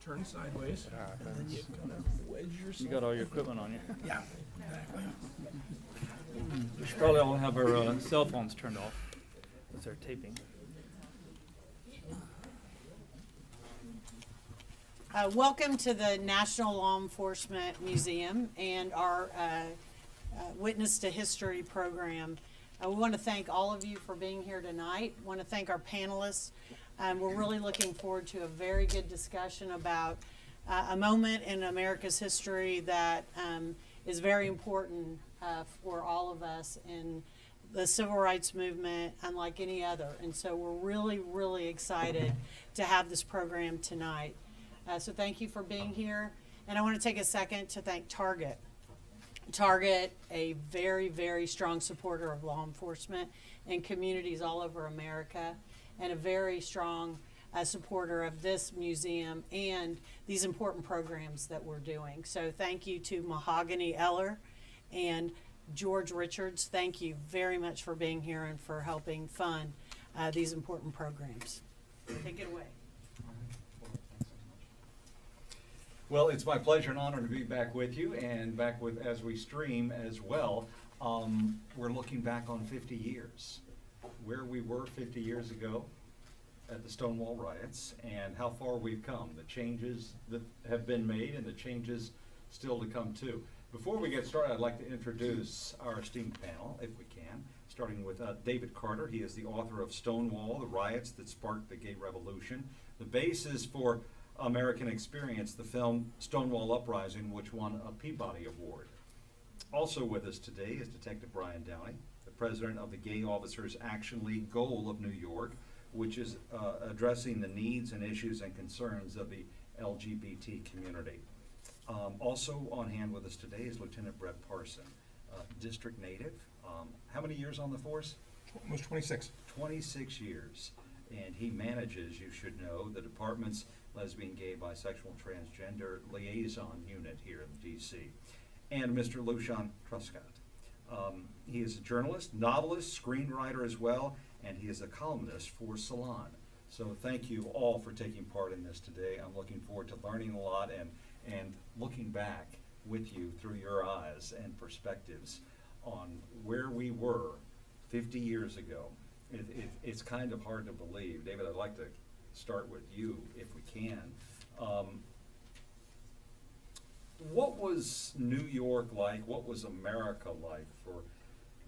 turn sideways, and then you kind of wedge yourself. You got all your equipment on you. Yeah, exactly. We should probably all have our cell phones turned off as they're taping. Welcome to the National Law Enforcement Museum and our Witness to History program. We want to thank all of you for being here tonight. We want to thank our panelists. We're really looking forward to a very good discussion about a moment in America's history that is very important for all of us in the civil rights movement, unlike any other. And so we're really, really excited to have this program tonight. So thank you for being here. And I want to take a second to thank Target. Target, a very, very strong supporter of law enforcement in communities all over America, and a very strong supporter of this museum and these important programs that we're doing. So thank you to Mahogany Eller and George Richards. Thank you very much for being here and for helping fund these important programs. Take it away. Well, it's my pleasure and honor to be back with you and back with as we stream as well. We're looking back on 50 years, where we were 50 years ago at the Stonewall Riots and how far we've come, the changes that have been made and the changes still to come too. Before we get started, I'd like to introduce our esteemed panel, if we can, starting with David Carter. He is the author of Stonewall, the Riots That Sparked the Gay Revolution, the basis for American Experience, the film Stonewall Uprising, which won a Peabody Award. Also with us today is Detective Brian Downey, the president of the Gay Officers Action League Goal of New York, which is addressing the needs and issues and concerns of the LGBT community. Also on hand with us today is Lieutenant Brett Parson, district native. How many years on the force? Almost 26. 26 years. And he manages, you should know, the department's lesbian, gay, bisexual, transgender liaison unit here in DC. And Mr. Lushan Truscott. He is a journalist, novelist, screenwriter as well, and he is a columnist for Salon. So thank you all for taking part in this today. I'm looking forward to learning a lot and looking back with you through your eyes and perspectives on where we were 50 years ago. It's kind of hard to believe. David, I'd like to start with you if we can. What was New York like? What was America like for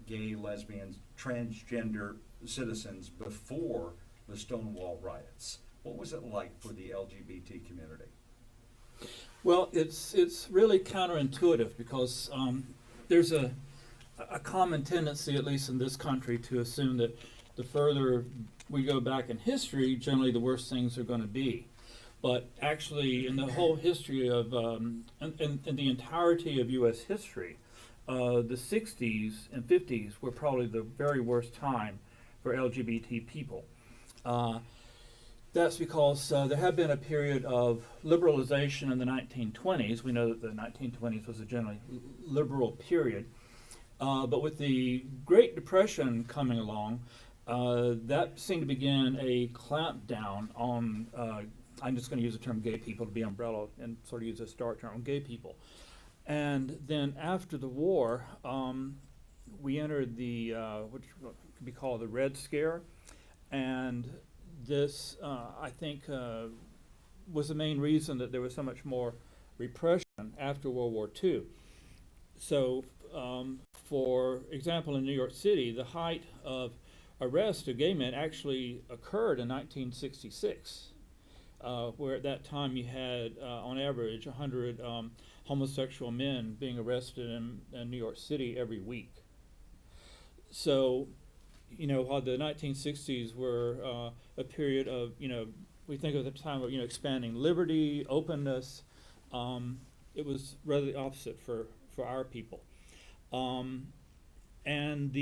gay, lesbians, transgender citizens before the Stonewall Riots? What was it like for the LGBT community? Well, it's really counterintuitive because there's a common tendency, at least in this country, to assume that the further we go back in history, generally the worse things are going to be. But actually, in the whole history of, in the entirety of U.S. history, the 60s and 50s were probably the very worst time for LGBT people. That's because there had been a period of liberalization in the 1920s. We know that the 1920s was a generally liberal period. But with the Great Depression coming along, that seemed to begin a clampdown on, I'm just going to use the term gay people to be umbrella and sort of use a star term on gay people. And then after the war, we entered the, what could be called the Red Scare. And this, I think, was the main reason that there was so much more repression after World War II. So, for example, in New York City, the height of arrest of gay men actually occurred in 1966, where at that time you had, on average, 100 homosexual men being arrested in New York City every week. So, you know, while the 1960s were a period of, you know, we think of the time of, you know, expanding liberty, openness, it was rather the opposite for our people. And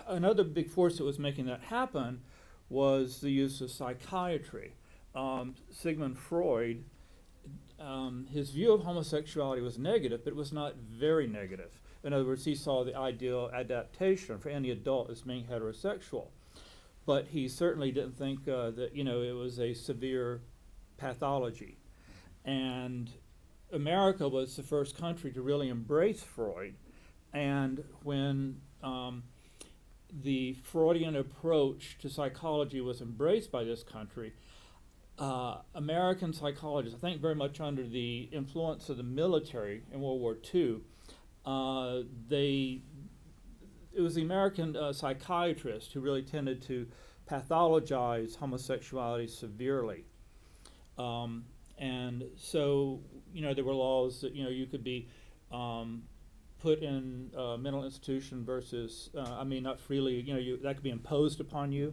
another big force that was making that happen was the use of psychiatry. Sigmund Freud, his view of homosexuality was negative, but it was not very negative. In other words, he saw the ideal adaptation for any adult as being heterosexual. But he certainly didn't think that, you know, it was a severe pathology. And America was the first country to really embrace Freud. And when the Freudian approach to psychology was embraced by this country, American psychologists, I think very much under the influence of the military in World War II, it was the American psychiatrists who really tended to pathologize homosexuality severely. And so, there were laws that, you could be put in a mental institution versus, not freely, that could be imposed upon you.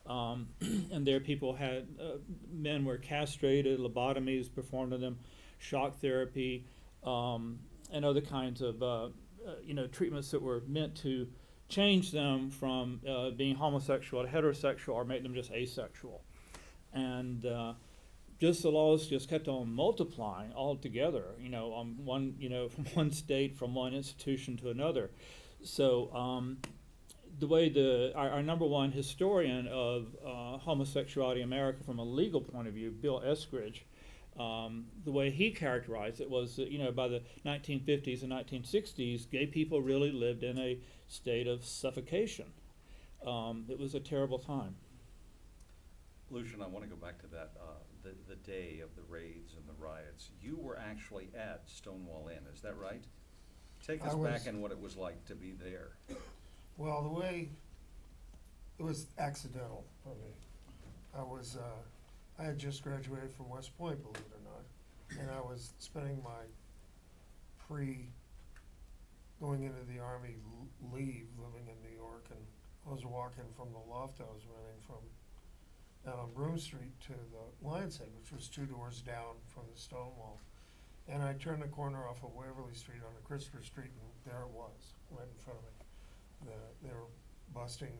And there people had, men were castrated, lobotomies performed on them, shock therapy, and other kinds of, treatments that were meant to change them from being homosexual to heterosexual or make them just asexual. And just the laws just kept on multiplying altogether, one, from one state, from one institution to another. So the way our number one historian of homosexuality in America from a legal point of view, Bill Eskridge, the way he characterized it was that, by the 1950s and 1960s, gay people really lived in a state of suffocation. It was a terrible time. Lucian, I want to go back to that, the day of the raids and the riots. You were actually at Stonewall Inn, is that right? Take us back in what it was like to be there. Well, the way it was accidental for me. I had just graduated from West Point, believe it or not, and I was spending my going into the Army leave living in New York, and I was walking from the loft I was renting from down on Broome Street to the Lion's Head, which was 2 doors down from the Stonewall. And I turned the corner off of Waverly Street onto Christopher Street, and there it was, right in front of me. They were busting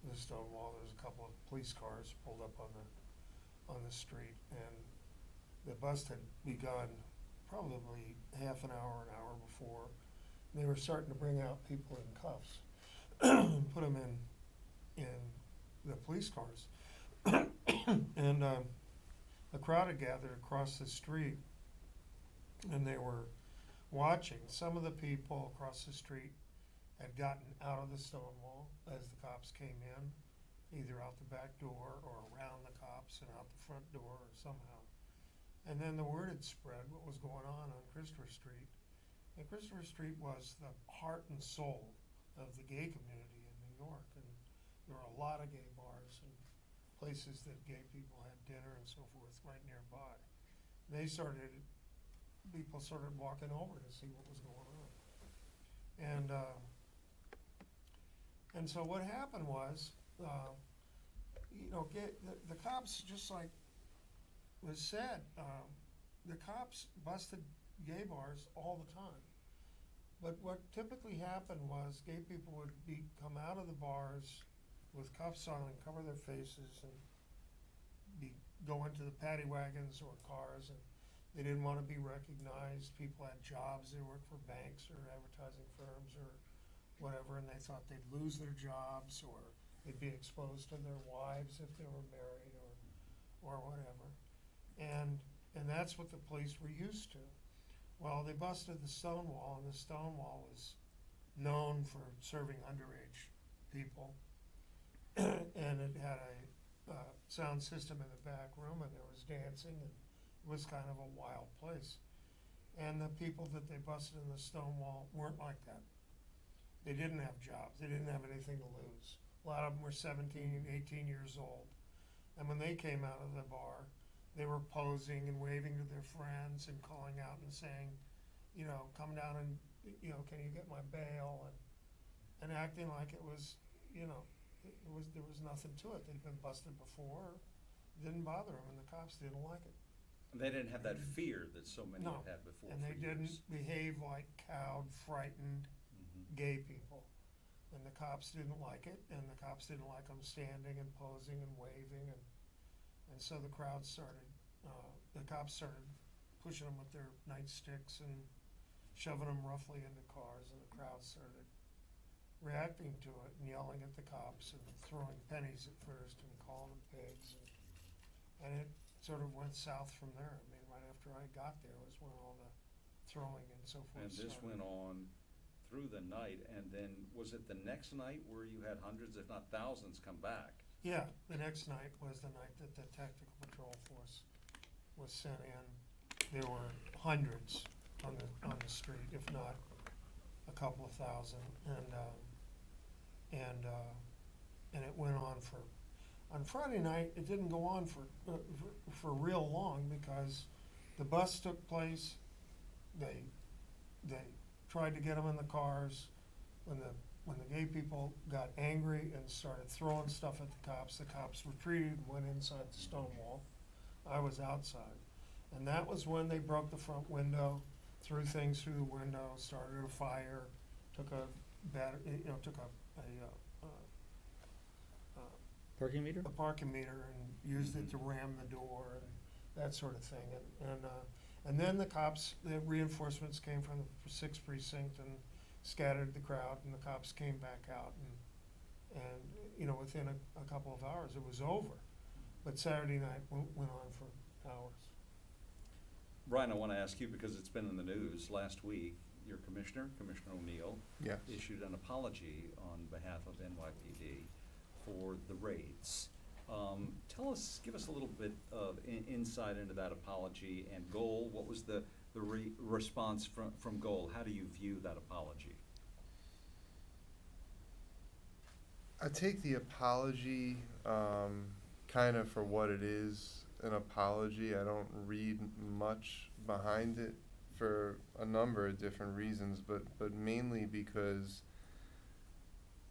the Stonewall. There was a couple of police cars pulled up on the street, and the bust had begun probably half an hour before. They were starting to bring out people in cuffs and put them in the police cars. And a crowd had gathered across the street, and they were watching. Some of the people across the street had gotten out of the Stonewall as the cops came in, either out the back door or around the cops and out the front door or somehow. And then the word had spread what was going on Christopher Street. And Christopher Street was the heart and soul of the gay community in New York. And there were a lot of gay bars and places that gay people had dinner and so forth right nearby. People started walking over to see what was going on. And so what happened was, the cops, just like was said, the cops busted gay bars all the time. But what typically happened was gay people would come out of the bars with cuffs on and cover their faces and go into the paddy wagons or cars, and they didn't want to be recognized. People had jobs, they worked for banks or advertising firms or whatever, and they thought they'd lose their jobs or they'd be exposed to their wives if they were married or whatever. And that's what the police were used to. Well, they busted the Stonewall, and the Stonewall was known for serving underage people. And it had a sound system in the back room, and there was dancing, and it was kind of a wild place. And the people that they busted in the Stonewall weren't like that. They didn't have jobs. They didn't have anything to lose. A lot of them were 17 and 18 years old. And when they came out of the bar, they were posing and waving to their friends and calling out and saying, come down and, can you get my bail? And acting like it was, there was nothing to it. They'd been busted before. It didn't bother them, and the cops didn't like it. They didn't have that fear that so many No. had before. And they didn't behave like cowed, frightened gay people. And the cops didn't like it, and the cops didn't like them standing and posing and waving. And so the crowd started, the cops started pushing them with their nightsticks and shoving them roughly into cars, and the crowd started reacting to it and yelling at the cops and throwing pennies at first and calling them pigs. And it sort of went south from there. I mean, right after I got there was when all the throwing and so forth And this started. went on through the night, and then was it the next night where you had hundreds, if not thousands, come back? Yeah, the next night was the night that the tactical patrol force was sent in. There were hundreds on the street, if not a couple of thousand, and it went on for. On Friday night, it didn't go on for real long because the bus took place. They tried to get them in the cars. When the gay people got angry and started throwing stuff at the cops retreated and went inside the Stonewall. I was outside, and that was when they broke the front window, threw things through the window, started a fire, took a Parking meter? a parking meter and used it to ram the door and that sort of thing. And then the reinforcements came from the 6th precinct and scattered the crowd, and the cops came back out, and within a couple of hours it was over. But Saturday night went on for hours. Brian, I want to ask you, because it's been in the news last week, your Commissioner O'Neill, Yes. issued an apology on behalf of NYPD for the raids. Give us a little bit of insight into that apology and Goal. What was the response from Goal? How do you view that apology? I take the apology kind of for what it is, an apology. I don't read much behind it for a number of different reasons, but mainly because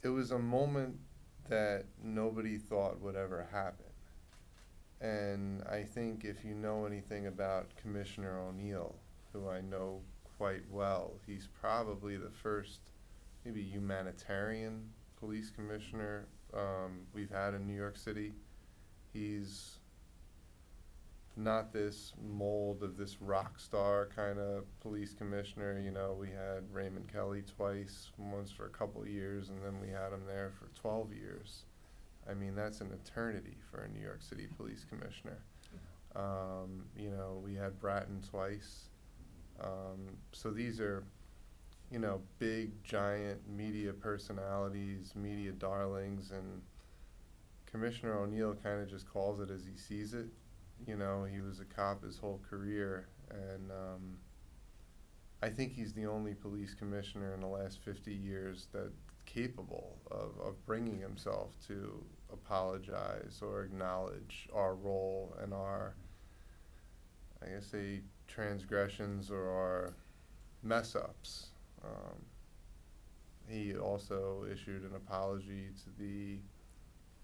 it was a moment that nobody thought would ever happen. And I think if you know anything about Commissioner O'Neill, who I know quite well, he's probably the first maybe humanitarian police commissioner we've had in New York City. He's not this mold of this rock star kind of police commissioner. You know, we had Raymond Kelly twice, once for a couple of years, and then we had him there for 12 years. I mean, that's an eternity for a New York City police commissioner. We had Bratton twice. So these are, big, giant media personalities, media darlings, and Commissioner O'Neill kind of just calls it as he sees it. He was a cop his whole career, and I think he's the only police commissioner in the last 50 years that's capable of bringing himself to apologize or acknowledge our role and our, transgressions or our mess-ups. He also issued an apology to the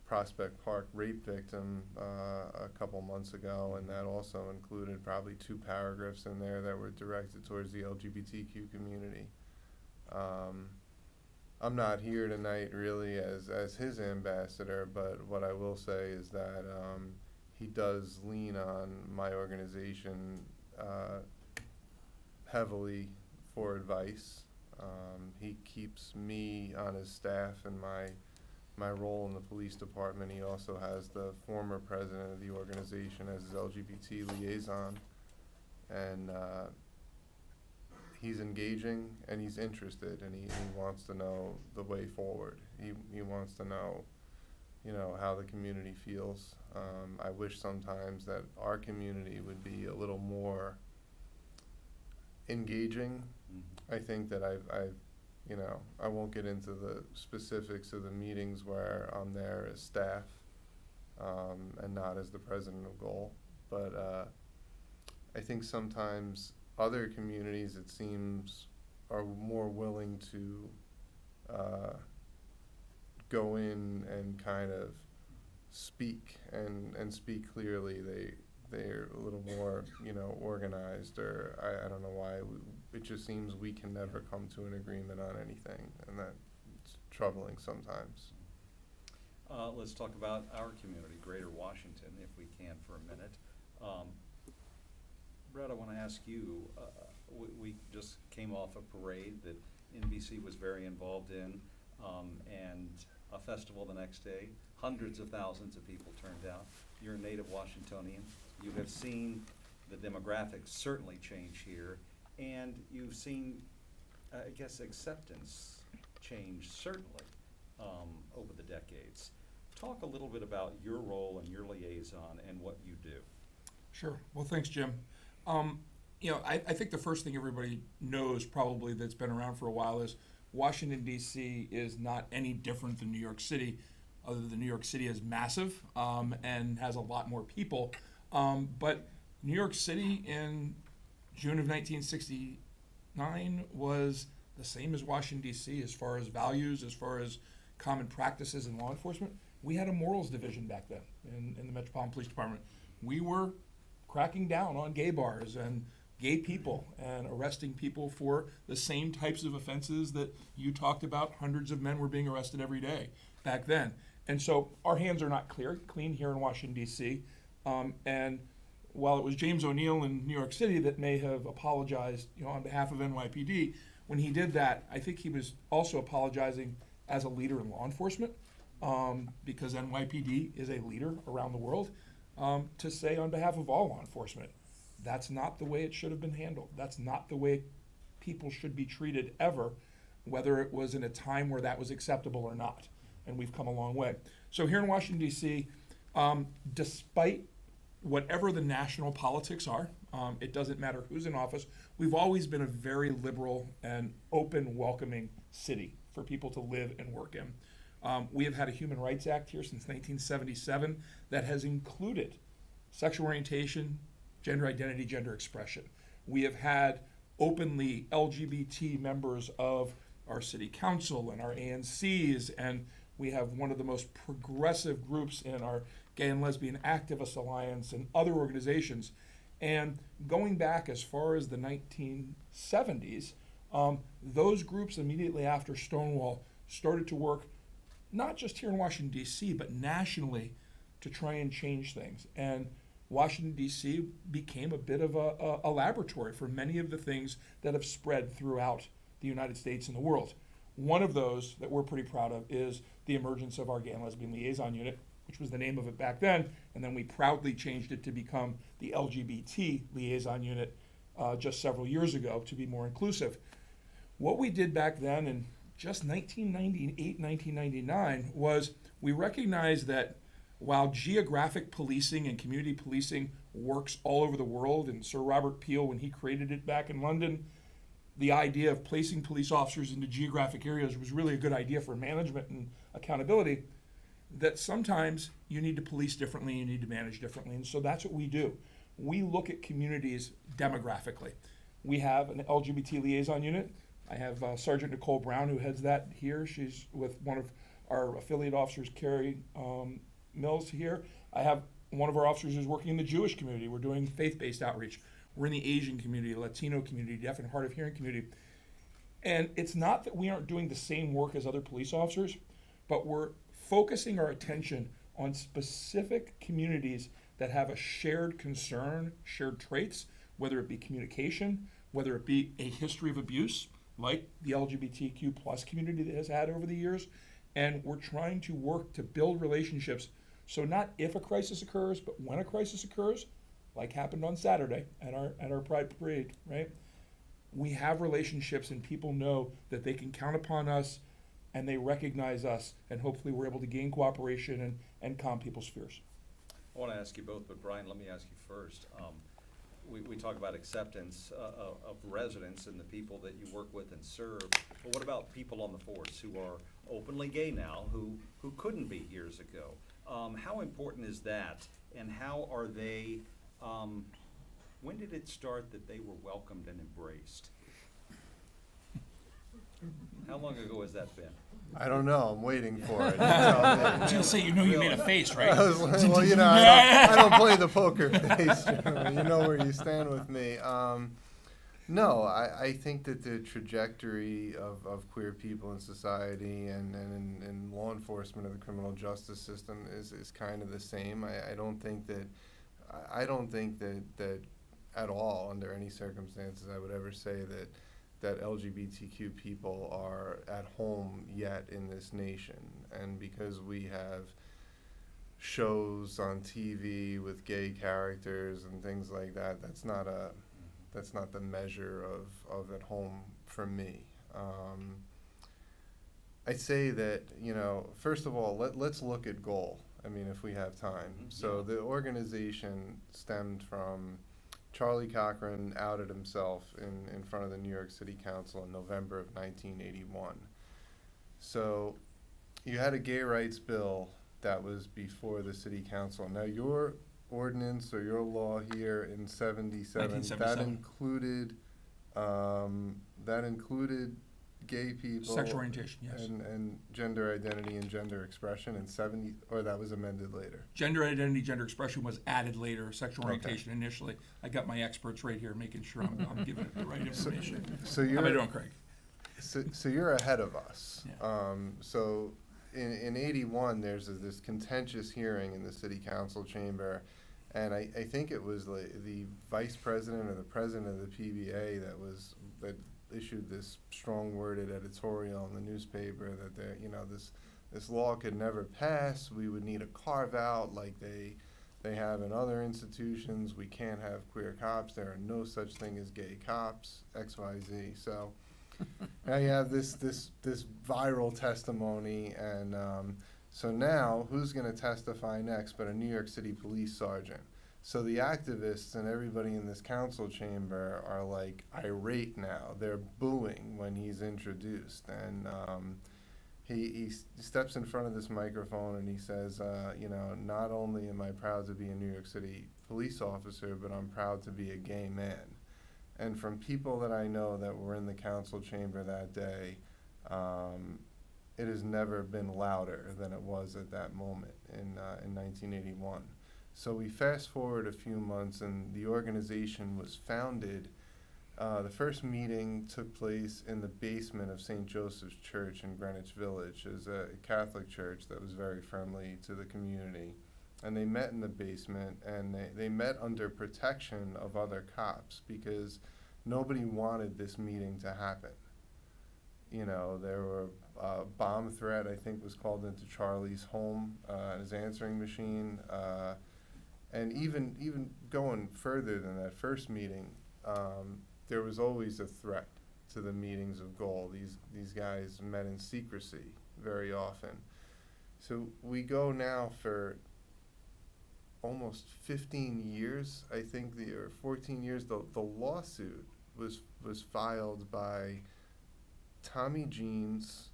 Prospect Park rape victim a couple months ago, and that also included probably 2 paragraphs in there that were directed towards the LGBTQ community. I'm not here tonight really as his ambassador, but what I will say is that he does lean on my organization heavily for advice. He keeps me on his staff and my role in the police department. He also has the former president of the organization as his LGBT liaison, and he's engaging and he's interested, and he wants to know the way forward. He wants to know, how the community feels. I wish sometimes that our community would be a little more engaging. I think that I won't get into the specifics of the meetings where I'm there as staff and not as the president of Goal, but I think sometimes other communities, it seems, are more willing to go in and kind of speak and speak clearly. They're a little more, organized, or I don't know why. It just seems we can never come to an agreement on anything, and that's troubling sometimes. Let's talk about our community, Greater Washington, if we can for a minute. Brett, I want to ask you, we just came off a parade that NBC was very involved in, and a festival the next day. Hundreds of thousands of people turned out. You're a native Washingtonian. You have seen the demographics certainly change here, and you've seen, I guess, acceptance change certainly over the decades. Talk a little bit about your role and your liaison and what you do. Sure. Well, thanks, Jim. I think the first thing everybody knows probably that's been around for a while is Washington, D.C. is not any different than New York City, other than New York City is massive and has a lot more people. But New York City in June of 1969 was the same as Washington, D.C. as far as values, as far as common practices in law enforcement. We had a morals division back then in the Metropolitan Police Department. We were cracking down on gay bars and gay people and arresting people for the same types of offenses that you talked about. Hundreds of men were being arrested every day back then. And so our hands are not clean here in Washington, D.C. And while it was James O'Neill in New York City that may have apologized, on behalf of NYPD, when he did that, I think he was also apologizing as a leader in law enforcement, because NYPD is a leader around the world, to say on behalf of all law enforcement, that's not the way it should have been handled. That's not the way people should be treated ever, whether it was in a time where that was acceptable or not. And we've come a long way. So here in Washington, D.C., despite whatever the national politics are, it doesn't matter who's in office, we've always been a very liberal and open, welcoming city for people to live and work in. We have had a Human Rights Act here since 1977 that has included sexual orientation, gender identity, gender expression. We have had openly LGBT members of our city council and our ANCs, and we have one of the most progressive groups in our Gay and Lesbian Activists Alliance and other organizations. And going back as far as the 1970s, those groups immediately after Stonewall started to work not just here in Washington, D.C., but nationally to try and change things. And Washington, D.C. became a bit of a laboratory for many of the things that have spread throughout the United States and the world. One of those that we're pretty proud of is the emergence of our Gay and Lesbian Liaison Unit, which was the name of it back then, and then we proudly changed it to become the LGBT Liaison Unit just several years ago to be more inclusive. What we did back then in just 1998, 1999 was we recognized that while geographic policing and community policing works all over the world, and Sir Robert Peel, when he created it back in London, the idea of placing police officers into geographic areas was really a good idea for management and accountability, that sometimes you need to police differently, you need to manage differently, and so that's what we do. We look at communities demographically. We have an LGBT liaison unit. I have Sergeant Nicole Brown, who heads that here. She's with one of our affiliate officers, Carrie Mills here. I have one of our officers who's working in the Jewish community. We're doing faith-based outreach. We're in the Asian community, Latino community, deaf and hard of hearing community. And it's not that we aren't doing the same work as other police officers, but we're focusing our attention on specific communities that have a shared concern, shared traits, whether it be communication, whether it be a history of abuse, like the LGBTQ plus community that has had over the years. And we're trying to work to build relationships. So not if a crisis occurs, but when a crisis occurs, like happened on Saturday at our Pride Parade, right? We have relationships and people know that they can count upon us and they recognize us, and hopefully we're able to gain cooperation and calm people's fears. I want to ask you both, but Brian, let me ask you first. We talk about acceptance of residents and the people that you work with and serve, but what about people on the force who are openly gay now, who couldn't be years ago? How important is that, and how are they, when did it start that they were welcomed and embraced? How long ago has that been? I don't know. I'm waiting for it. I was gonna say, you made a face, right? Well, I don't play the poker face. You know where you stand with me. No, I think that the trajectory of queer people in society and in law enforcement of the criminal justice system is kind of the same. I don't think that at all, under any circumstances, I would ever say that LGBTQ people are at home yet in this nation. And because we have shows on TV with gay characters and things like that, that's not the measure of at home for me. I'd say that, first of all, let's look at goal. I mean, if we have time. So the organization stemmed from Charlie Cochran outed himself in front of the New York City Council in November of 1981. So you had a gay rights bill that was before the City Council. Now your ordinance or your law here in 77, 1977. that included gay people, Sexual orientation, yes. and gender identity and gender expression in 70, or that was amended later. Gender identity, gender expression was added later. Sexual Okay. orientation initially. I got my experts right here, making sure I'm giving it the right information. So How am I you're doing, Craig? so you're ahead of us. Yeah. So in 81, there's this contentious hearing in the City Council chamber, and I think it was the vice president or the president of the PBA that issued this strong-worded editorial in the newspaper that this law could never pass. We would need a carve-out like they have in other institutions. We can't have queer cops. There are no such thing as gay cops, XYZ. So now you have this viral testimony, and so now who's going to testify next but a New York City police sergeant? So the activists and everybody in this council chamber are like irate now. They're booing when he's introduced, and he steps in front of this microphone and he says, not only am I proud to be a New York City police officer, but I'm proud to be a gay man. And from people that I know that were in the council chamber that day, it has never been louder than it was at that moment in 1981. So we fast forward a few months, and the organization was founded. The first meeting took place in the basement of St. Joseph's Church in Greenwich Village. It was a Catholic church that was very friendly to the community. And they met in the basement, and they met under protection of other cops because nobody wanted this meeting to happen. There were bomb threat, I think, was called into Charlie's home, his answering machine. And even going further than that first meeting, there was always a threat to the meetings of goal. These guys met in secrecy very often. So we go now for almost 15 years, I think, or 14 years. The lawsuit was filed by Tommy Jeans,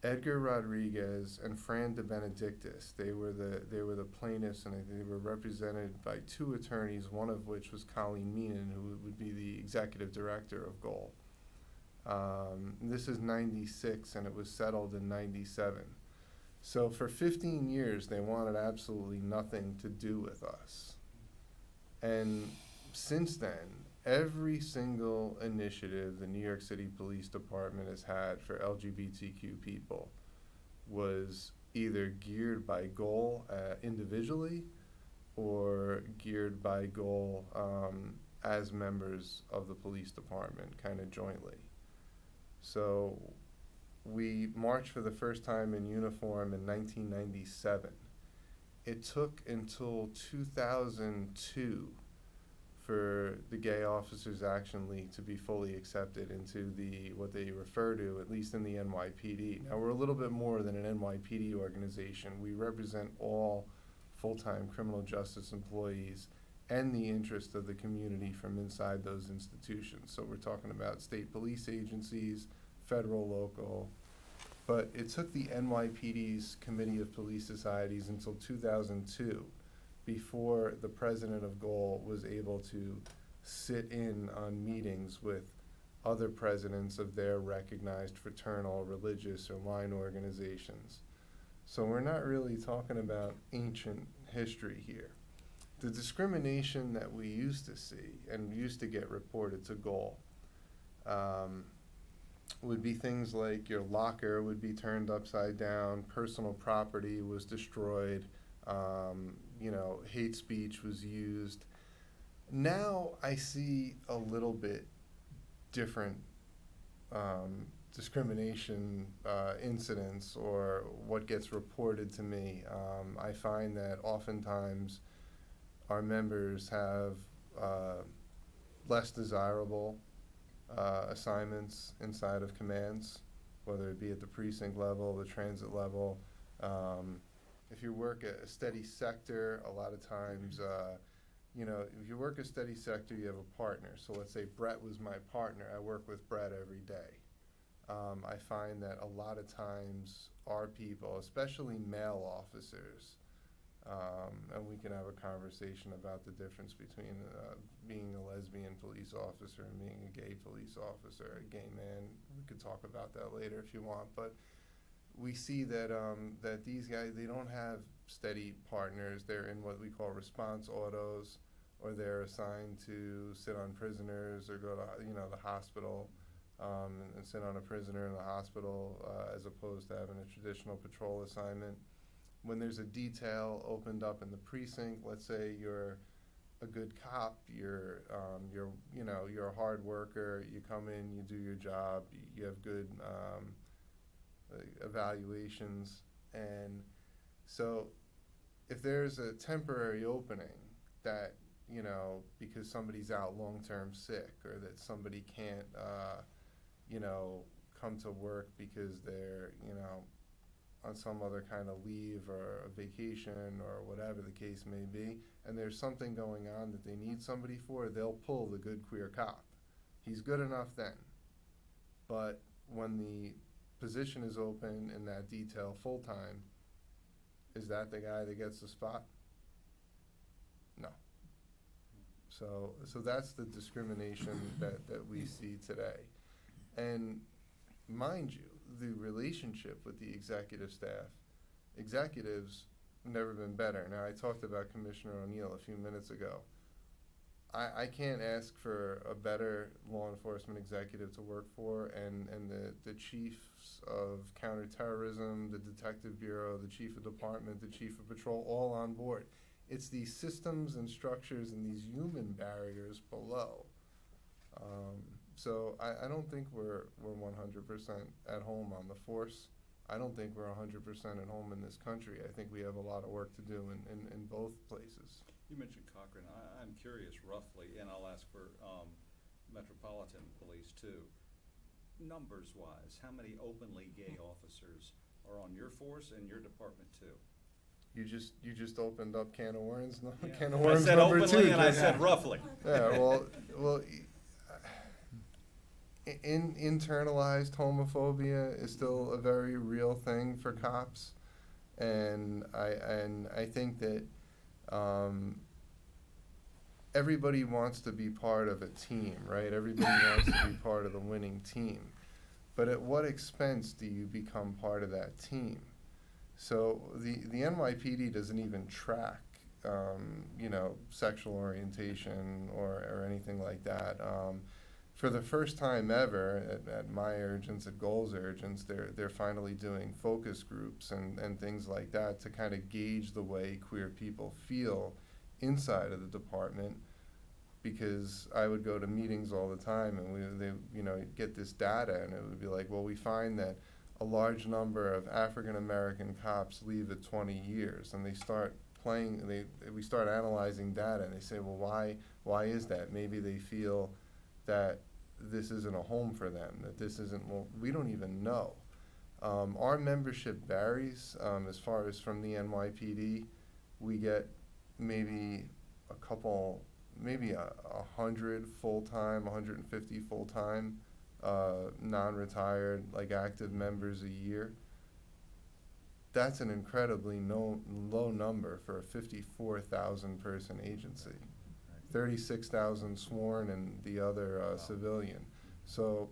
Edgar Rodriguez, and Fran de Benedictis. They were the plaintiffs, and they were represented by two attorneys, one of which was Colleen Meenan, who would be the executive director of Goal. This is 96, and it was settled in 97. So for 15 years, they wanted absolutely nothing to do with us. And since then, every single initiative the New York City Police Department has had for LGBTQ people was either geared by Goal individually or geared by Goal as members of the police department, kind of jointly. So we marched for the first time in uniform in 1997. It took until 2002 for the Gay Officers Action League to be fully accepted into what they refer to, at least in the NYPD. Now, we're a little bit more than an NYPD organization. We represent all full-time criminal justice employees and the interest of the community from inside those institutions. So we're talking about state police agencies, federal, local. But it took the NYPD's Committee of Police Societies until 2002 before the president of Goal was able to sit in on meetings with other presidents of their recognized fraternal, religious, or line organizations. So we're not really talking about ancient history here. The discrimination that we used to see and used to get reported to Goal would be things like your locker would be turned upside down, personal property was destroyed, hate speech was used. Now I see a little bit different discrimination incidents or what gets reported to me. I find that oftentimes our members have less desirable assignments inside of commands, whether it be at the precinct level, the transit level. If you work at a steady sector, a lot of times, if you work a steady sector, you have a partner. So let's say Brett was my partner. I work with Brett every day. I find that a lot of times our people, especially male officers, and we can have a conversation about the difference between being a lesbian police officer and being a gay police officer, a gay man. We could talk about that later if you want, but we see that that these guys, they don't have steady partners. They're in what we call response autos, or they're assigned to sit on prisoners or go to the hospital and sit on a prisoner in the hospital as opposed to having a traditional patrol assignment. When there's a detail opened up in the precinct, let's say you're a good cop, you're a hard worker, you come in, you do your job, you have good evaluations, and so if there's a temporary opening that, because somebody's out long-term sick, or that somebody can't, come to work because they're, on some other kind of leave or a vacation or whatever the case may be, and there's something going on that they need somebody for, they'll pull the good queer cop. He's good enough then. But when the position is open in that detail full-time, is that the guy that gets the spot? No. So that's the discrimination that we see today. And mind you, the relationship with the executive staff, executives never been better. Now, I talked about Commissioner O'Neill a few minutes ago. I can't ask for a better law enforcement executive to work for, and the chiefs of counterterrorism, the detective bureau, the chief of department, the chief of patrol, all on board. It's these systems and structures and these human barriers below. So I don't think we're 100% at home on the force. I don't think we're 100% at home in this country. I think we have a lot of work to do in both places. You mentioned Cochran. I'm curious roughly, and I'll ask for Metropolitan Police too. Numbers-wise, how many openly gay officers are on your force and your department too? You just opened up can of worms. Yeah. Can of worms I said number openly two. and I said roughly. Yeah, well, internalized homophobia is still a very real thing for cops, and I think that everybody wants to be part of a team, right? Everybody wants to be part of the winning team, but at what expense do you become part of that team? So the NYPD doesn't even track sexual orientation or anything like that. For the first time ever, at my urgence, at Goal's urgence, they're finally doing focus groups and things like that to kind of gauge the way queer people feel inside of the department. Because I would go to meetings all the time, and they get this data, and it would be like, well, we find that a large number of African American cops leave at 20 years, and they start we start analyzing data, and they say, well, why is that? Maybe they feel that this isn't a home for them, that this isn't, well, we don't even know. Our membership varies as far as from the NYPD. We get maybe a couple, maybe 100 full-time, 150 full-time, non-retired, like active members a year. That's an incredibly low number for a 54,000 person agency. 36,000 sworn and the other civilian. So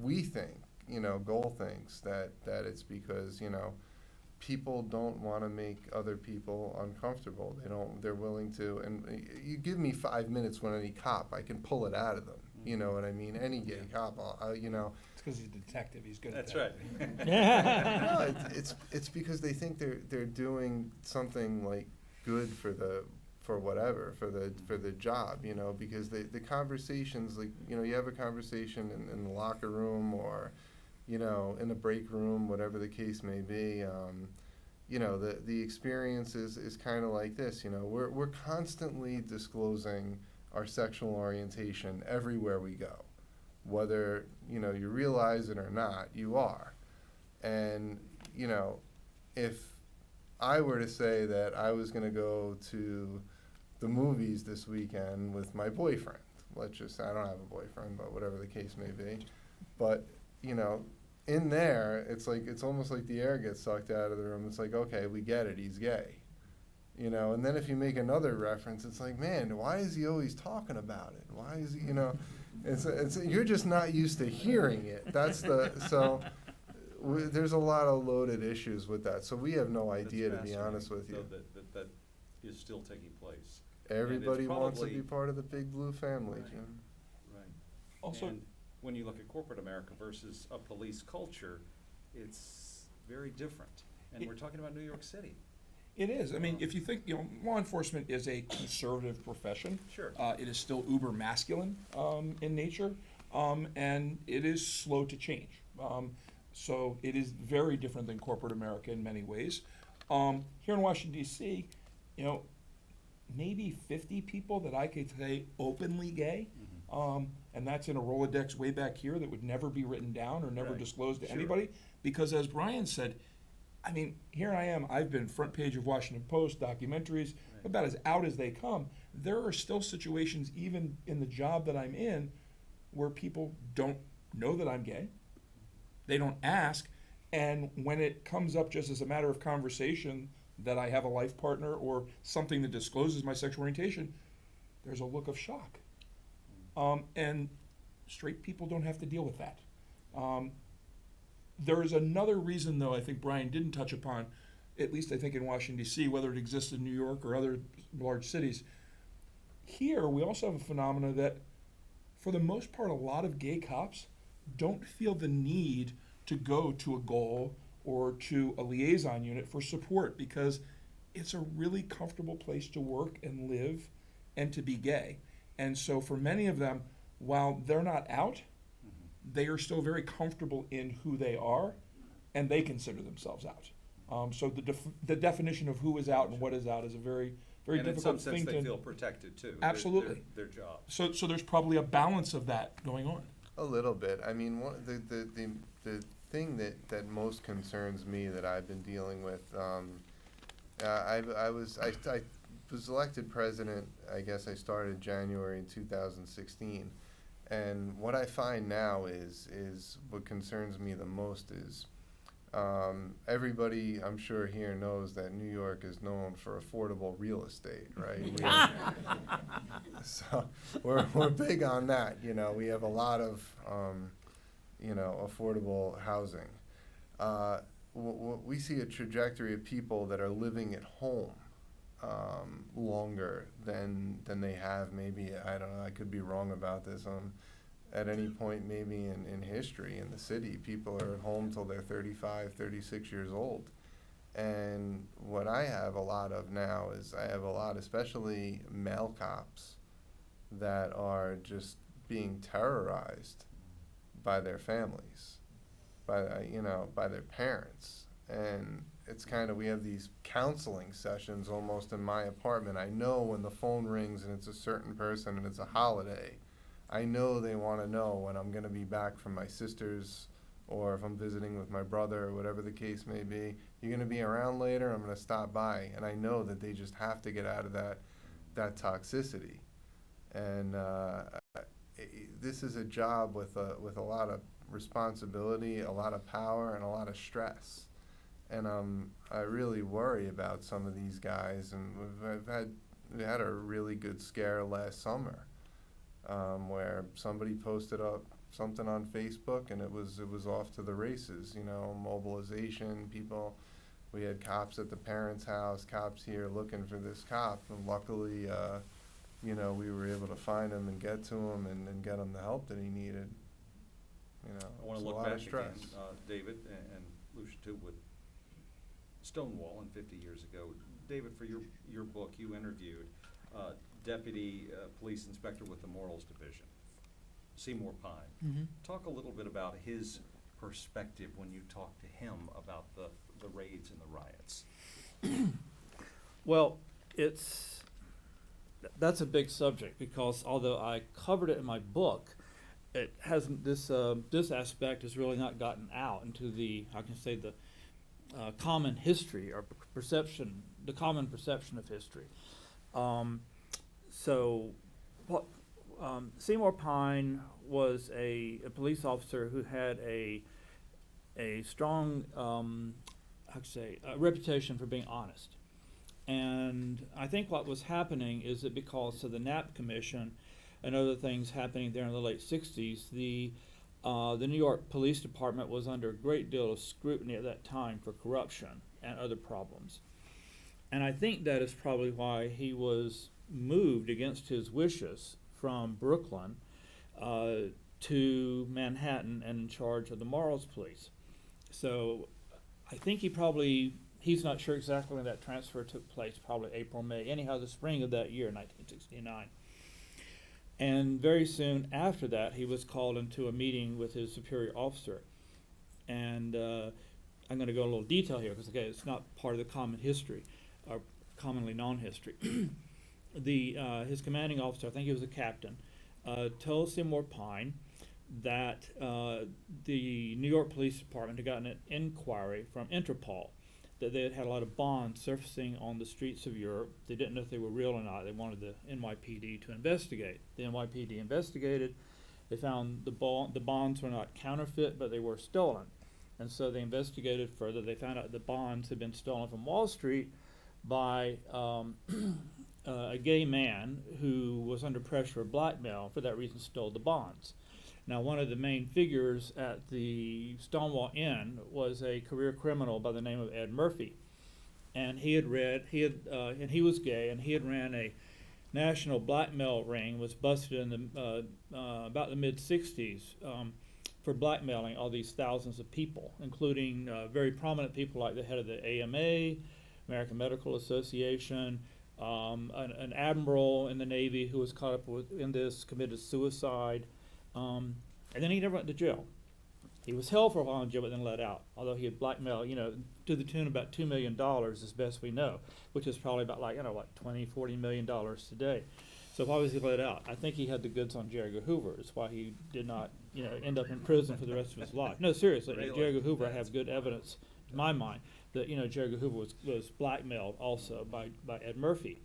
we think, Goal thinks that it's because, people don't want to make other people uncomfortable. They're willing to, and you give me 5 minutes when any cop, I can pull it out of them. You know what I mean? Any gay cop, It's because he's a detective. He's good at That's that. right. No, it's because they think they're doing something like good for for whatever, for the job, you know, because the conversations, like, you know, you have a conversation in the locker room or, you know, in the break room, whatever the case may be. You know, the experience is kind of like this, you know, we're constantly disclosing our sexual orientation everywhere we go. Whether, you know, you realize it or not, you are. And, you know, if I were to say that I was going to go to the movies this weekend with my boyfriend, let's just say I don't have a boyfriend, but whatever the case may be, but, you know, in there, it's like, it's almost like the air gets sucked out of the room. It's like, okay, we get it, he's gay. You know, and then if you make another reference, it's like, man, why is he always talking about it? Why is he, you know, it's you're just not used to hearing it. That's there's a lot of loaded issues with that. So we have no idea, to be honest with you. That is still taking place. Everybody wants to probably- be part of the big blue family, Right. Jim. Right. Also, And when you look at corporate America versus a police culture, it's very different. And we're talking about New York City. it is. I mean, if you think, you know, law enforcement is a conservative profession. Sure. It is still uber masculine in nature, and it is slow to change. So it is very different than corporate America in many ways. Here in Washington, D.C., you know, maybe 50 people that I could say openly gay, and that's in a Rolodex way back here that would never be written down or never Right. disclosed to Sure. anybody. Because as Brian said, I mean, here I am, I've been front page of Washington Post, documentaries, Right. about as out as they come. There are still situations, even in the job that I'm in, where people don't know that I'm gay. They don't ask. And when it comes up just as a matter of conversation that I have a life partner or something that discloses my sexual orientation, there's a look of shock. And straight people don't have to deal with that. There is another reason, though, I think Brian didn't touch upon, at least I think in Washington, D.C., whether it exists in New York or other large cities. Here, we also have a phenomena that, for the most part, a lot of gay cops don't feel the need to go to a goal or to a liaison unit for support because it's a really comfortable place to work and live and to be gay. And so for many of them, while they're not out, they are still very comfortable in who they are, and they consider themselves out. So the definition of who is out and what is out is a very, very And in difficult some thing sense, they to. feel protected too. Absolutely. Their job. So there's probably a balance of that going on. A little bit. I mean, the thing that most concerns me that I've been dealing with, I was elected president. I guess I started January in 2016, and what I find now is what concerns me the most is everybody I'm sure here knows that New York is known for affordable real estate, right? So we're big on that. You know, we have a lot of affordable housing. We see a trajectory of people that are living at home longer than they have. Maybe, I don't know, I could be wrong about this. At any point maybe in history in the city, people are at home till they're 35, 36 years old. And what I have a lot of now is I have a lot, especially male cops, that are just being terrorized by their families, by their parents. And it's kind of, we have these counseling sessions almost in my apartment. I know when the phone rings and it's a certain person and it's a holiday, I know they want to know when I'm going to be back from my sister's, or if I'm visiting with my brother, or whatever the case may be. You're going to be around later, I'm going to stop by. And I know that they just have to get out of that toxicity. And this is a job with a lot of responsibility, a lot of power, and a lot of stress. And I really worry about some of these guys. And we had a really good scare last summer. Where somebody posted up something on Facebook and it was off to the races, mobilization, people. We had cops at the parents' house, cops here looking for this cop, and luckily, we were able to find him and get to him and get him the help that he needed. I want it's to a look lot back of stress. again, David and Lucia too, with Stonewall and 50 years ago. David, for your book, you interviewed Deputy Police Inspector with the Morals Division, Seymour Pine. Mhm. Talk a little bit about his perspective when you talk to him about the raids and the riots. Well, that's a big subject because although I covered it in my book, it hasn't. This aspect has really not gotten out into the common history or perception, the common perception of history. Seymour Pine was a police officer who had a strong a reputation for being honest. And I think what was happening is that because of the Knapp Commission and other things happening there in the late 60s, the New York Police Department was under a great deal of scrutiny at that time for corruption and other problems. And I think that is probably why he was moved against his wishes from Brooklyn to Manhattan and in charge of the Morals Police. So I think he's not sure exactly when that transfer took place, probably April, May, anyhow, the spring of that year, 1969. And very soon after that, he was called into a meeting with his superior officer. And I'm going to go a little detail here because, again, it's not part of the common history, or commonly known history. His commanding officer, I think he was a captain, told Seymour Pine that the New York Police Department had gotten an inquiry from Interpol that they had had a lot of bonds surfacing on the streets of Europe. They didn't know if they were real or not. They wanted the NYPD to investigate. The NYPD investigated. They found the bonds were not counterfeit, but they were stolen. And so they investigated further. They found out the bonds had been stolen from Wall Street by a gay man who was under pressure of blackmail, for that reason stole the bonds. Now, one of the main figures at the Stonewall Inn was a career criminal by the name of Ed Murphy, and he was gay, and he had ran a national blackmail ring, was busted in about the mid '60s for blackmailing all these thousands of people, including very prominent people like the head of the AMA, American Medical Association, an admiral in the Navy who was caught up in this, committed suicide. And then he never went to jail. He was held for a while in jail, but then let out. Although he had blackmailed, to the tune of about $2 million, as best we know, which is probably about $20-40 million today. So why was he let out? I think he had the goods on J. Edgar Hoover. It's why he did not, end up in prison for the rest of his life. No, seriously, Really? J. Edgar Hoover, I have good evidence, in my mind, that J. Edgar Hoover was blackmailed also by Ed Murphy.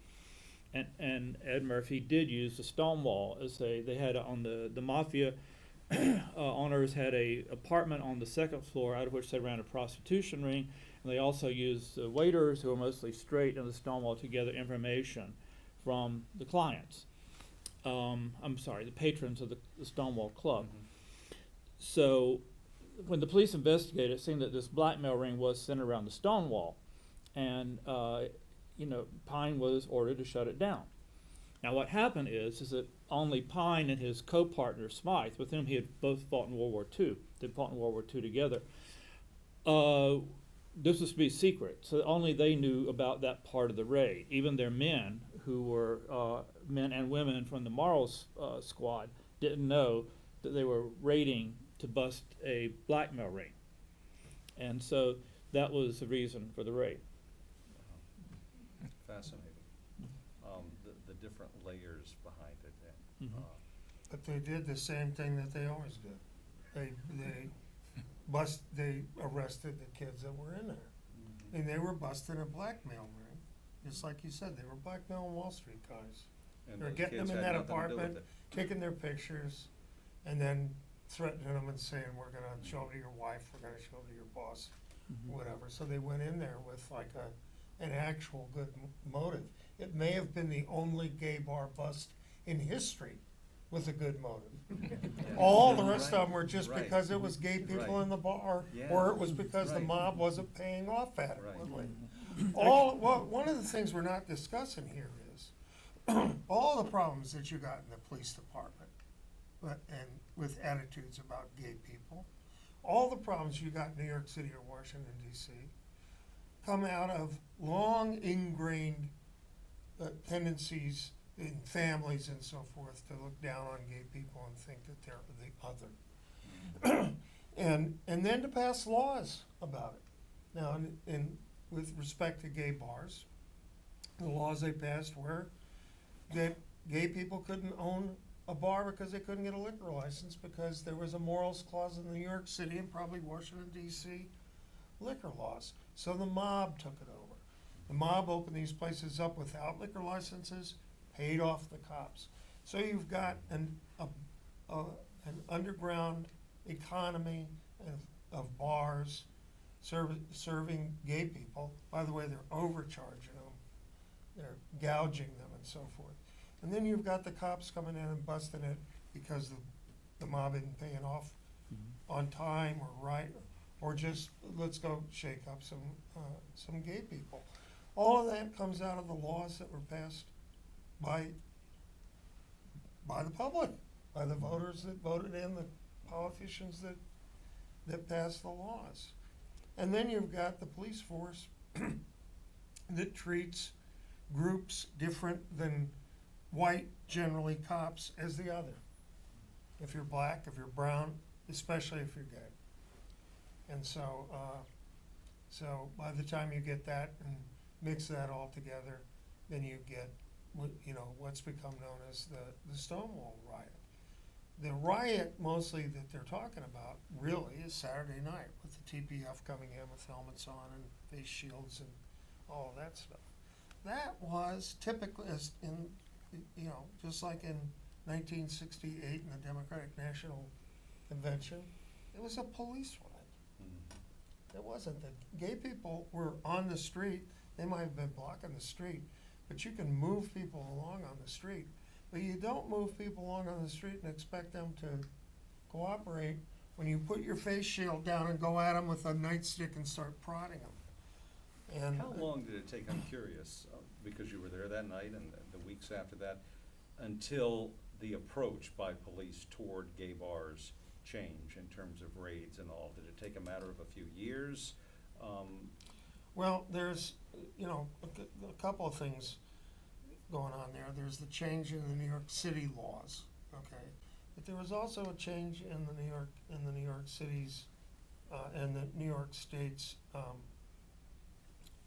And Ed Murphy did use the Stonewall as they had on the mafia owners had a apartment on the second floor out of which they ran a prostitution ring, and they also used the waiters, who were mostly straight, and the Stonewall to gather information from the clients. The patrons of the Stonewall Club. Mm-hmm. So when the police investigated, it seemed that this blackmail ring was centered around the Stonewall, and Pine was ordered to shut it down. Now, what happened is that only Pine and his co-partner Smythe, with whom he had both fought in World War II, they fought in World War II together. This was to be secret, so only they knew about that part of the raid. Even their men, who were men and women from the Morals squad, didn't know that they were raiding to bust a blackmail ring. And so that was the reason for the raid. Fascinating. The different layers behind it. And, Mhm. But they did the same thing that they always did. They arrested the kids that were in there. And they were busting a blackmail ring. Just like you said, they were blackmailing Wall Street guys. and They were those getting kids them in had that nothing to do with apartment, it. taking their pictures, and then threatening them and saying, we're gonna show it to your wife, we're gonna show it to your boss, Mhm. whatever. So they went in there with like an actual good motive. It may have been the only gay bar bust in history with a good motive. All the rest of them were just Right. because it was gay people Right. in the bar, Yeah. or it was because the Right. mob wasn't paying off adequately. Mhm. One of the things we're not discussing here is all the problems that you got in the police department, and with attitudes about gay people, all the problems you got in New York City or Washington D.C. come out of long ingrained tendencies in families and so forth, to look down on gay people and think that they're the other. And then to pass laws about it. Now, with respect to gay bars, the laws they passed were that gay people couldn't own a bar because they couldn't get a liquor license because there was a morals clause in the New York City and probably Washington D.C. liquor laws. So the mob took it over. The mob opened these places up without liquor licenses, paid off the cops. So you've got an underground economy of bars serving gay people. By the way, they're overcharging them. They're gouging them and so forth. And then you've got the cops coming in and busting it because the mob isn't paying off on time or right, or just let's go shake up some gay people. All of that comes out of the laws that were passed by the public, by the voters that voted in, the politicians that passed the laws. And then you've got the police force that treats groups different than white, generally cops, as the other. If you're black, if you're brown, especially if you're gay. And so by the time you get that and mix that all together, then you get what's become known as the Stonewall Riot. The riot mostly that they're talking about really is Saturday night with the TPF coming in with helmets on and face shields and all of that stuff. That was typically, just like in 1968 in the Democratic National Convention, it was a police riot. It wasn't. The gay people were on the street. They might have been blocking the street, but you can move people along on the street. But you don't move people along on the street and expect them to cooperate when you put your face shield down and go at them with a nightstick and start prodding them. And How long did it take, I'm curious, because you were there that night and the weeks after that, until the approach by police toward gay bars change in terms of raids and all? Did it take a matter of a few years? Well, there's, a couple of things going on there. There's the change in the New York City laws, okay? But there was also a change in the New York City's and the New York State's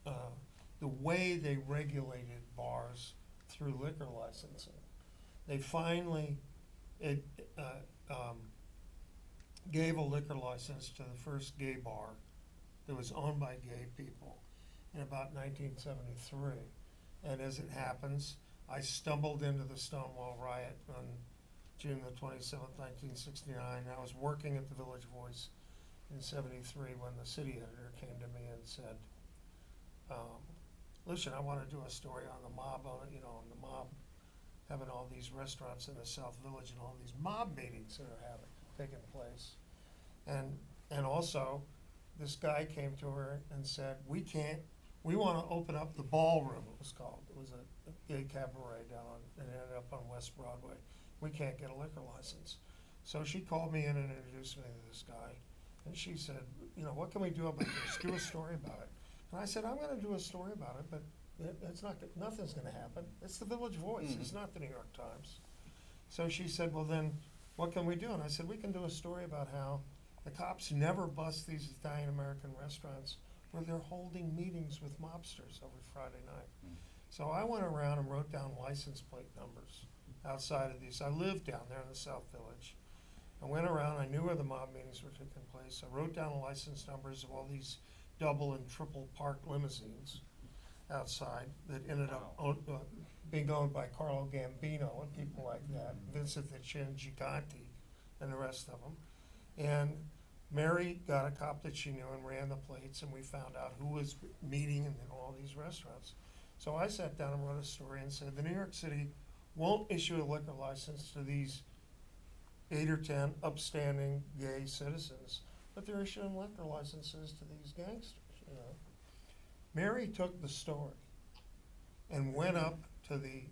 the way they regulated bars through liquor licensing. They finally gave a liquor license to the first gay bar that was owned by gay people in about 1973. And as it happens, I stumbled into the Stonewall Riot on June the 27th, 1969. I was working at the Village Voice in 73 when the city editor came to me and said, listen, I want to do a story on the mob, on the mob having all these restaurants in the South Village and all these mob meetings that are taking place. And also, this guy came to her and said, we want to open up the Ballroom, it was called. It was a gay cabaret and it ended up on West Broadway. We can't get a liquor license. So she called me in and introduced me to this guy. And she said, what can we do about this? Do a story about it. And I said, I'm going to do a story about it, but nothing's going to happen. It's the Village Voice. It's not the New York Times. So she said, well then, what can we do? And I said, we can do a story about how the cops never bust these Italian-American restaurants where they're holding meetings with mobsters every Friday night. So I went around and wrote down license plate numbers outside of these. I lived down there in the South Village. I went around, I knew where the mob meetings were taking place. I wrote down the license numbers of all these double and triple parked limousines outside that ended up being owned by Carlo Gambino and people like that, Vincent the Chin Giganti and the rest of them. And Mary got a cop that she knew and ran the plates, and we found out who was meeting in all these restaurants. So I sat down and wrote a story and said, the New York City won't issue a liquor license to these 8 or 10 upstanding gay citizens, but they're issuing liquor licenses to these gangsters, Mary took the story and went up to the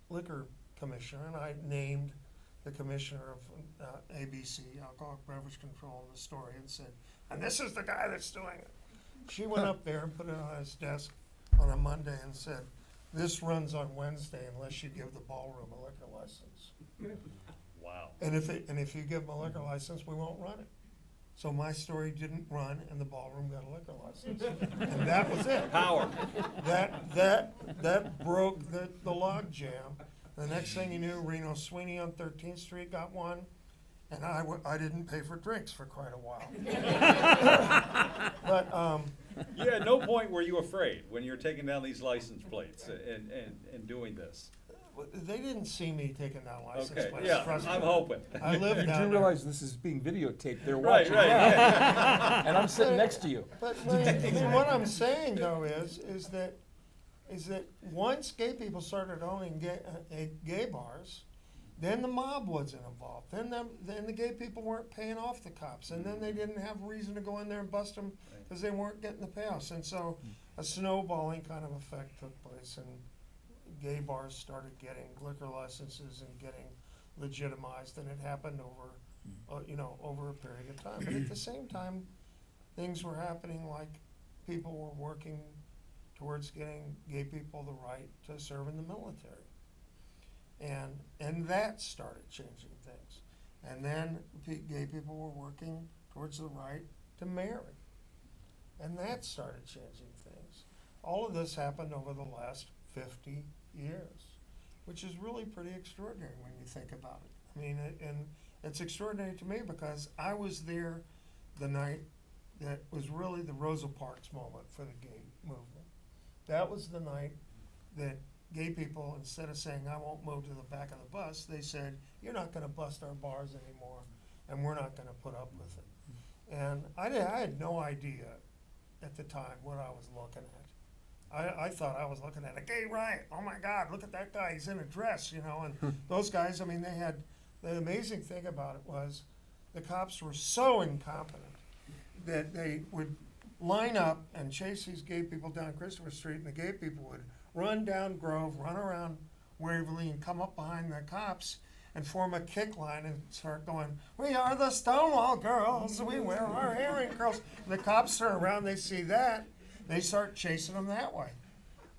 liquor commissioner, and I named the commissioner of ABC, Alcoholic Beverage Control, in the story and said, and this is the guy that's doing it. She went up there and put it on his desk on a Monday and said, this runs on Wednesday unless you give the ballroom a liquor license. Wow. And if you give them a liquor license, we won't run it. So my story didn't run and the ballroom got a liquor license. And that was it. Power. That broke the log jam. The next thing you knew, Reno Sweeney on 13th Street got one, and I didn't pay for drinks for quite a while. But, You at no point were you afraid when you're taking down these license plates and doing this? they didn't see me taking down license Okay, plates. yeah, trust I'm me. hoping. I live You down do there. realize this is being videotaped, they're Right, watching. right, yeah. And I'm sitting next to you. But what I'm saying though is that once gay people started owning gay bars, then the mob wasn't involved. Then the gay people weren't paying off the cops, and then they didn't have reason to go in there and bust them because they weren't getting the payoffs. And so a snowballing kind of effect took place, and gay bars started getting liquor licenses and getting legitimized, and it happened over a period of time. But at the same time, things were happening like people were working towards getting gay people the right to serve in the military. And that started changing things. And then gay people were working towards the right to marry. And that started changing things. All of this happened over the last 50 years, which is really pretty extraordinary when you think about it. I mean, and it's extraordinary to me because I was there the night that was really the Rosa Parks moment for the gay movement. That was the night that gay people, instead of saying, I won't move to the back of the bus, they said, you're not gonna bust our bars anymore, and we're not gonna put up with it. And I had no idea at the time what I was looking at. I thought I was looking at a gay riot. Oh my God, look at that guy, he's in a dress, and those guys, I mean, the amazing thing about it was the cops were so incompetent that they would line up and chase these gay people down Christopher Street, and the gay people would run down Grove, run around Waverly, and come up behind the cops and form a kick line and start going, we are the Stonewall Girls, we wear our hair in curls. The cops turn around, they see that, they start chasing them that way.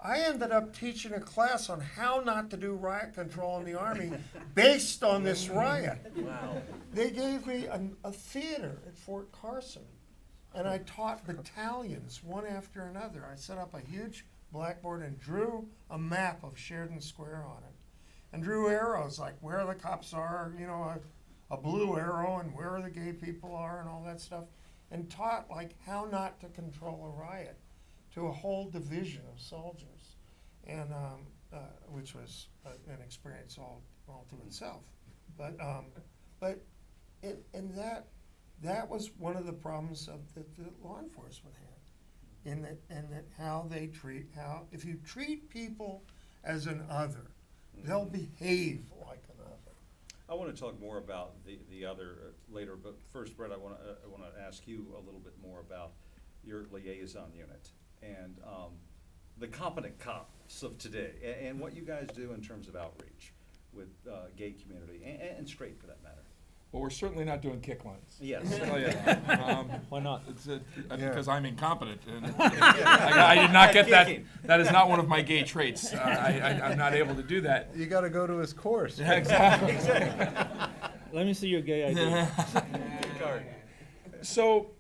I ended up teaching a class on how not to do riot control in the Army based on this riot. Wow. They gave me a theater at Fort Carson, and I taught battalions one after another. I set up a huge blackboard and drew a map of Sheridan Square on it, and drew arrows like where the cops are, a blue arrow, and where the gay people are, and all that stuff, and taught like how not to control a riot to a whole division of soldiers, and which was an experience all to itself. But that was one of the problems that law enforcement had, in that how they if you treat people as an other, they'll behave like an other. I want to talk more about the other later, but first, Brett, I want to ask you a little bit more about your liaison unit and the competent cops of today, and what you guys do in terms of outreach with gay community and straight for that matter. Well, we're certainly not doing kick lines. Yes. I'll tell you that. Why not? It's Yeah. because I'm incompetent, and I did not get that. Kicking. That is not one of my gay traits. I'm not able to do that. You gotta go to his course. Yeah, exactly. Let me see your gay ID. Good card. So,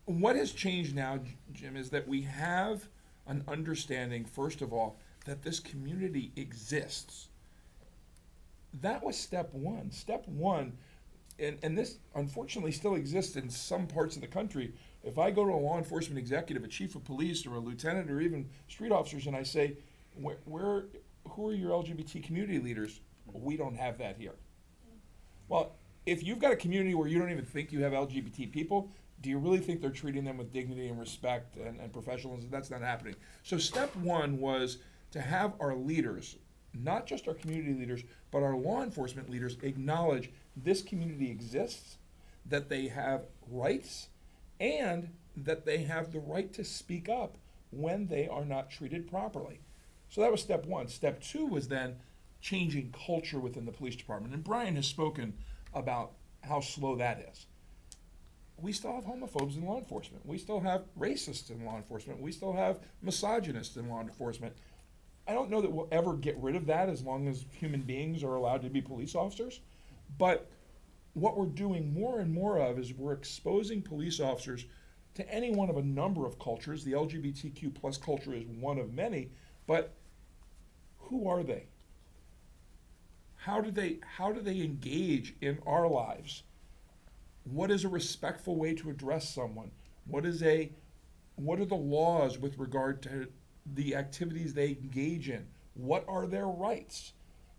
what has changed now, Jim, is that we have an understanding, first of all, that this community exists. That was step one. Step one, and this unfortunately still exists in some parts of the country. If I go to a law enforcement executive, a chief of police, or a lieutenant, or even street officers, and I say, who are your LGBT community leaders? We don't have that here. Well, if you've got a community where you don't even think you have LGBT people, do you really think they're treating them with dignity and respect and professionalism? That's not happening. So step one was to have our leaders, not just our community leaders, but our law enforcement leaders, acknowledge this community exists, that they have rights, and that they have the right to speak up when they are not treated properly. So that was step one. Step two was then changing culture within the police department. And Brian has spoken about how slow that is. We still have homophobes in law enforcement. We still have racists in law enforcement. We still have misogynists in law enforcement. I don't know that we'll ever get rid of that as long as human beings are allowed to be police officers. But what we're doing more and more of is we're exposing police officers to any one of a number of cultures. The LGBTQ plus culture is one of many, but who are they? How do they engage in our lives? What is a respectful way to address someone? What are the laws with regard to the activities they engage in? What are their rights?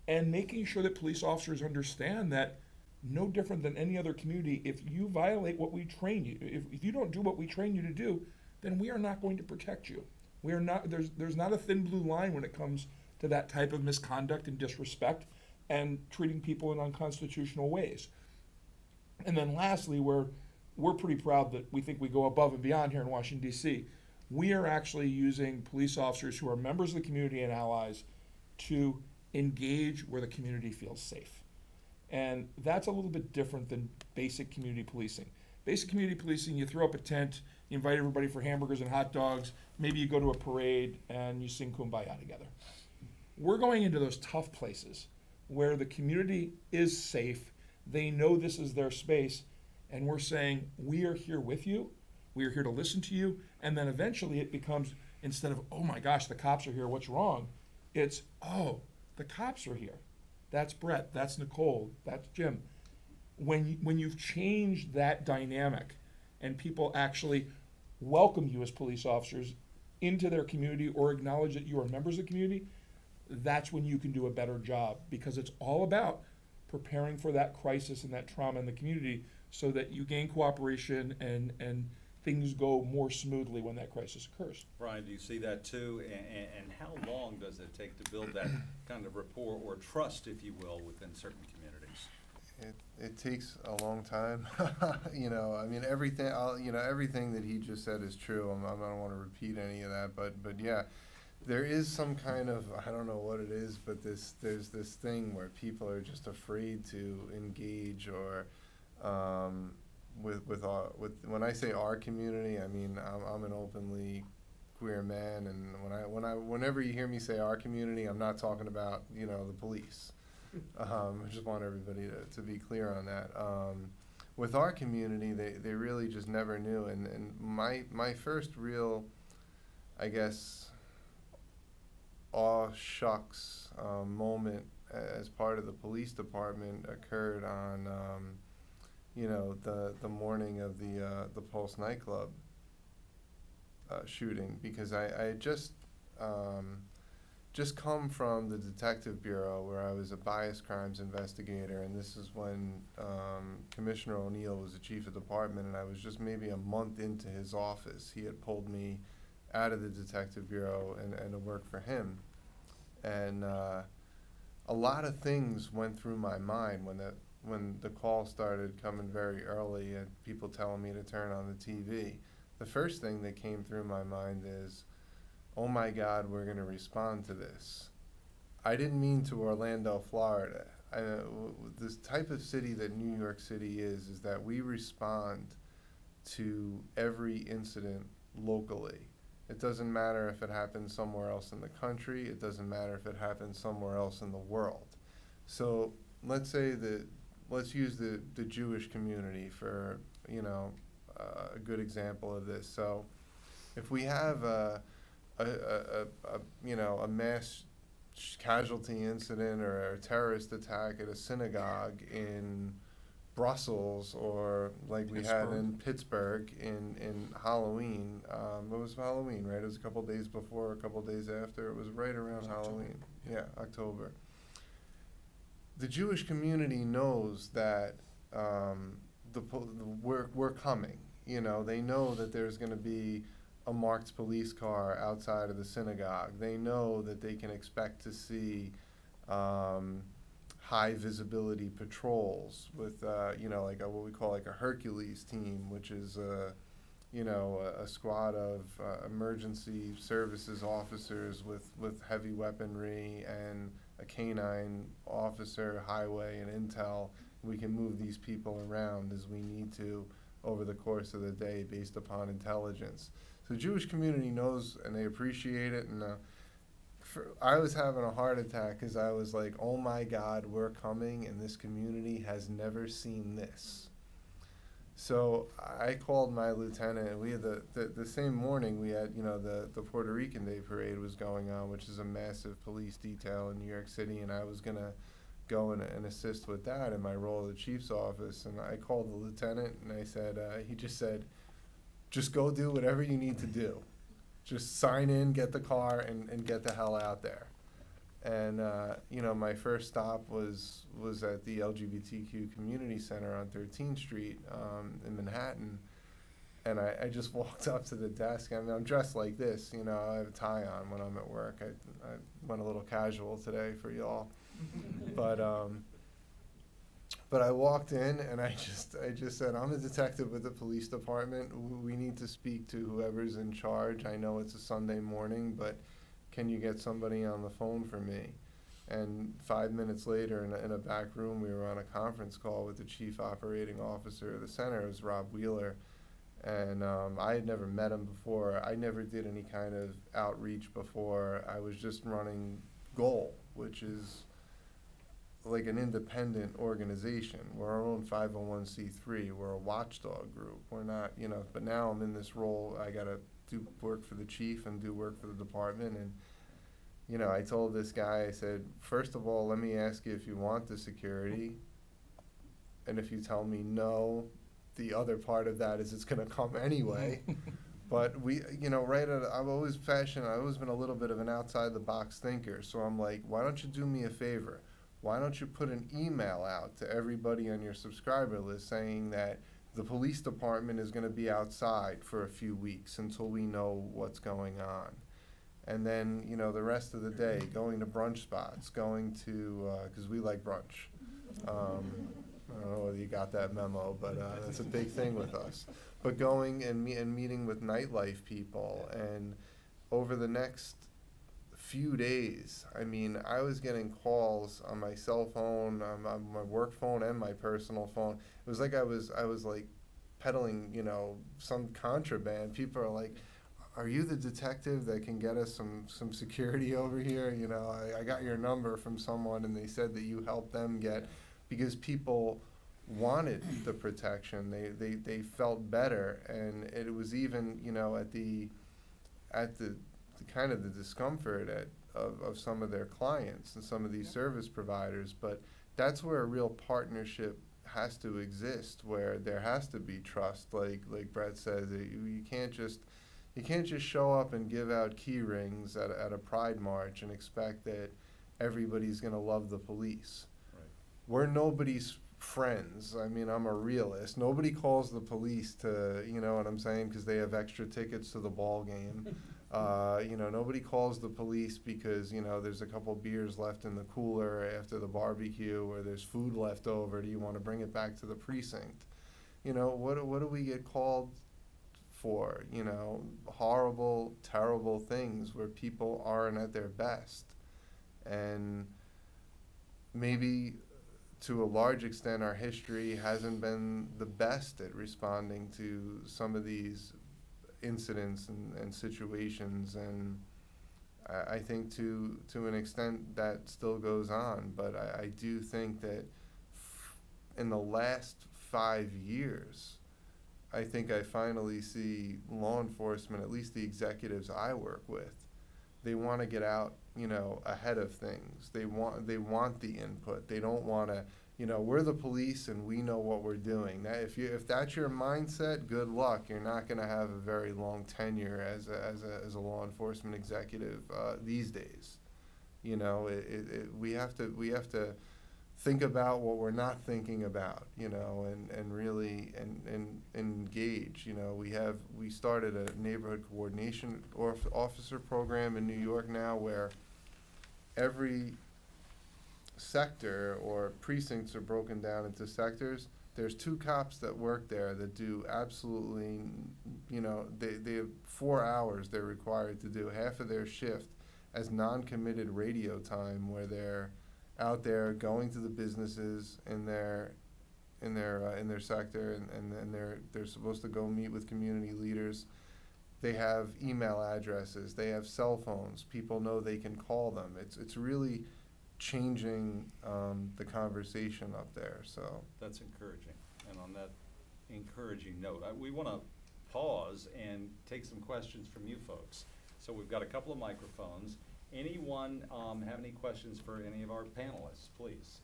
And making sure that police officers understand that no different than any other community, if you violate what we train you, if you don't do what we train you to do, then we are not going to protect you. We are not, there's not a thin blue line when it comes to that type of misconduct and disrespect and treating people in unconstitutional ways. And then lastly, we're pretty proud that we think we go above and beyond here in Washington, D.C. We are actually using police officers who are members of the community and allies to engage where the community feels safe. And that's a little bit different than basic community policing. Basic community policing, you throw up a tent, you invite everybody for hamburgers and hot dogs, maybe you go to a parade and you sing Kumbaya together. We're going into those tough places where the community is safe, they know this is their space, and we're saying, we are here with you, we are here to listen to you, and then eventually it becomes, instead of, oh my gosh, the cops are here, what's wrong? It's, oh, the cops are here. That's Brett, that's Nicole, that's Jim. When you've changed that dynamic and people actually welcome you as police officers into their community or acknowledge that you are members of the community, that's when you can do a better job, because it's all about preparing for that crisis and that trauma in the community so that you gain cooperation and things go more smoothly when that crisis occurs. Brian, do you see that too? And how long does it take to build that kind of rapport or trust, if you will, within certain communities? It takes a long time. I mean, everything that he just said is true. I don't want to repeat any of that, but yeah, there is some kind of, I don't know what it is, but there's this thing where people are just afraid to engage or with when I say our community, I mean I'm an openly queer man, and whenever you hear me say our community, I'm not talking about the police. I just want everybody to be clear on that. With our community, they really just never knew, and my first real, I guess, aw shucks moment as part of the police department occurred on the morning of the Pulse nightclub shooting, because I had just come from the detective bureau where I was a bias crimes investigator, and this is when Commissioner O'Neill was the chief of department, and I was just maybe a month into his office. He had pulled me out of the detective bureau and to work for him. And a lot of things went through my mind when the call started coming very early and people telling me to turn on the TV. The first thing that came through my mind is, oh my God, we're going to respond to this. I didn't mean to Orlando, Florida. This type of city that New York City is that we respond to every incident locally. It doesn't matter if it happens somewhere else in the country. It doesn't matter if it happens somewhere else in the world. So let's use the Jewish community for a good example of this. So if we have a mass casualty incident or a terrorist attack at a synagogue in Brussels, or like we had in Pittsburgh in Halloween. It was Halloween, right? It was a couple days before, a couple days after. It was right around Halloween. Yeah, October. The Jewish community knows that we're coming. They know that there's going to be a marked police car outside of the synagogue. They know that they can expect to see high visibility patrols with like what we call like a Hercules team, which is a squad of emergency services officers with heavy weaponry and a canine officer, highway and intel. We can move these people around as we need to over the course of the day based upon intelligence. So the Jewish community knows and they appreciate it, and I was having a heart attack because I was like, oh my God, we're coming and this community has never seen this. So I called my lieutenant, and we had the same morning we had, the Puerto Rican Day Parade was going on, which is a massive police detail in New York City, and I was going to go and assist with that in my role at the chief's office. And I called the lieutenant, and I said, he just said, just go do whatever you need to do. Just sign in, get the car, and get the hell out there. And, my first stop was at the LGBTQ Community Center on 13th Street in Manhattan. And I just walked up to the desk. I mean, I'm dressed like this, I have a tie on when I'm at work. I went a little casual today for y'all. But I walked in and I just said, I'm a detective with the police department. We need to speak to whoever's in charge. I know it's a Sunday morning, but can you get somebody on the phone for me? And 5 minutes later, in a back room, we were on a conference call with the chief operating officer of the center. It was Rob Wheeler. And I had never met him before. I never did any kind of outreach before. I was just running Goal, which is like an independent organization. We're our own 501c3. We're a watchdog group. We're not, but now I'm in this role. I got to do work for the chief and do work for the department. And, I told this guy, I said, first of all, let me ask you if you want the security. And if you tell me no, the other part of that is it's going to come anyway. But we, I'm always passionate. I've always been a little bit of an outside the box thinker. So I'm like, why don't you do me a favor? Why don't you put an email out to everybody on your subscriber list saying that the police department is going to be outside for a few weeks until we know what's going on. And then, the rest of the day, going to brunch spots, going to, because we like brunch. I don't know whether you got that memo, but that's a big thing with us. But going and meeting with nightlife people, and over the next few days, I was getting calls on my cell phone, on my work phone, and my personal phone. It was like I was like peddling, some contraband. People are like, "Are you the detective that can get us some security over here?" I got your number from someone, and they said that you helped them get, because people wanted the protection. They felt better, and it was even, at the kind of the discomfort of some of their clients and some of these service providers. But that's where a real partnership has to exist, where there has to be trust. Like Brett says, you can't just show up and give out key rings at a pride march and expect that everybody's going to love the police. Right. We're nobody's friends. I'm a realist. Nobody calls the police to, you know what I'm saying, because they have extra tickets to the ball game. Nobody calls the police because, there's a couple beers left in the cooler after the barbecue, or there's food left over. Do you want to bring it back to the precinct? What do we get called for? Horrible, terrible things where people aren't at their best. And maybe to a large extent our history hasn't been the best at responding to some of these incidents and situations, and I think to an extent that still goes on. But I do think that in the last 5 years, I think I finally see law enforcement, at least the executives I work with, they want to get out, ahead of things. They want the input. They don't want to, we're the police and we know what we're doing. That if that's your mindset, good luck. You're not going to have a very long tenure as a law enforcement executive these days. We have to think about what we're not thinking about, and really and engage. We started a neighborhood coordination officer program in New York now, where every sector or precincts are broken down into sectors. There's 2 cops that work there that do absolutely, they have 4 hours they're required to do. Half of their shift as non-committed radio time, where they're out there going to the businesses in their sector, and they're supposed to go meet with community leaders. they have email addresses, they have cell phones, people know they can call them. It's really changing the conversation up there, so. That's encouraging. And on that encouraging note, we want to pause and take some questions from you folks. So we've got a couple of microphones. Anyone have any questions for any of our panelists, please?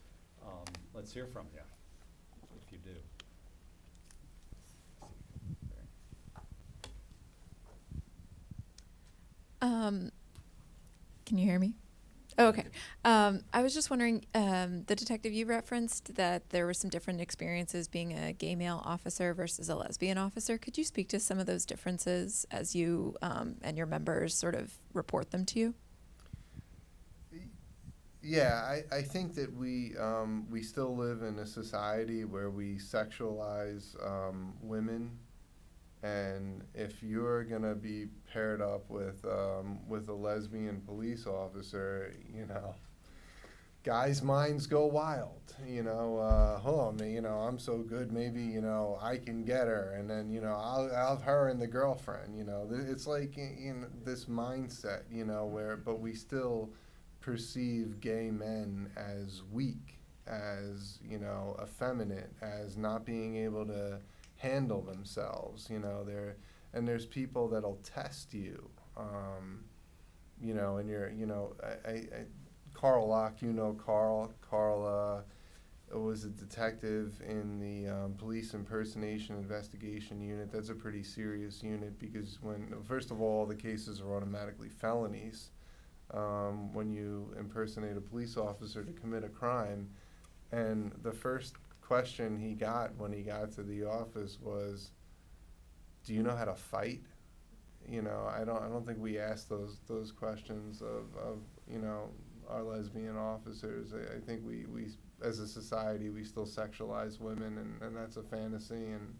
Let's hear from you, if you do. Can you hear me? Oh, okay. I was just wondering, the detective, you referenced that there were some different experiences being a gay male officer versus a lesbian officer. Could you speak to some of those differences as you and your members sort of report them to you? Yeah, I think that we still live in a society where we sexualize women, and if you're gonna be paired up with a lesbian police officer, you know, guys' minds go wild. You know, I'm so good, maybe I can get her, and then I'll have her and the girlfriend. It's like this mindset, but we still perceive gay men as weak, as effeminate, as not being able to handle themselves. There's people that'll test you, and you're Carl Locke, Carl was a detective in the police impersonation investigation unit. That's a pretty serious unit because first of all, the cases are automatically felonies. When you impersonate a police officer to commit a crime. And the first question he got when he got to the office was, do you know how to fight? I don't think we ask those questions of our lesbian officers. I think we as a society, we still sexualize women, and that's a fantasy, and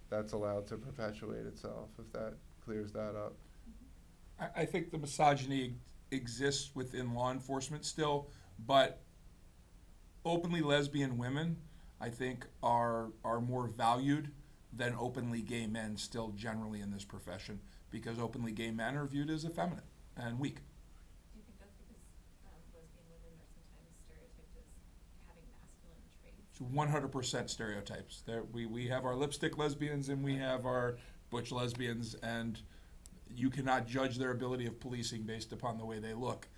that's allowed to perpetuate itself, if that clears that up. I think the misogyny exists within law enforcement still, but openly lesbian women, I think, are more valued than openly gay men still generally in this profession, because openly gay men are viewed as effeminate and weak. Do you think that's because lesbian women are sometimes stereotyped as having masculine traits? It's 100% stereotypes. We have our lipstick lesbians and we have our butch lesbians, and you cannot judge their ability of policing based upon the way they look.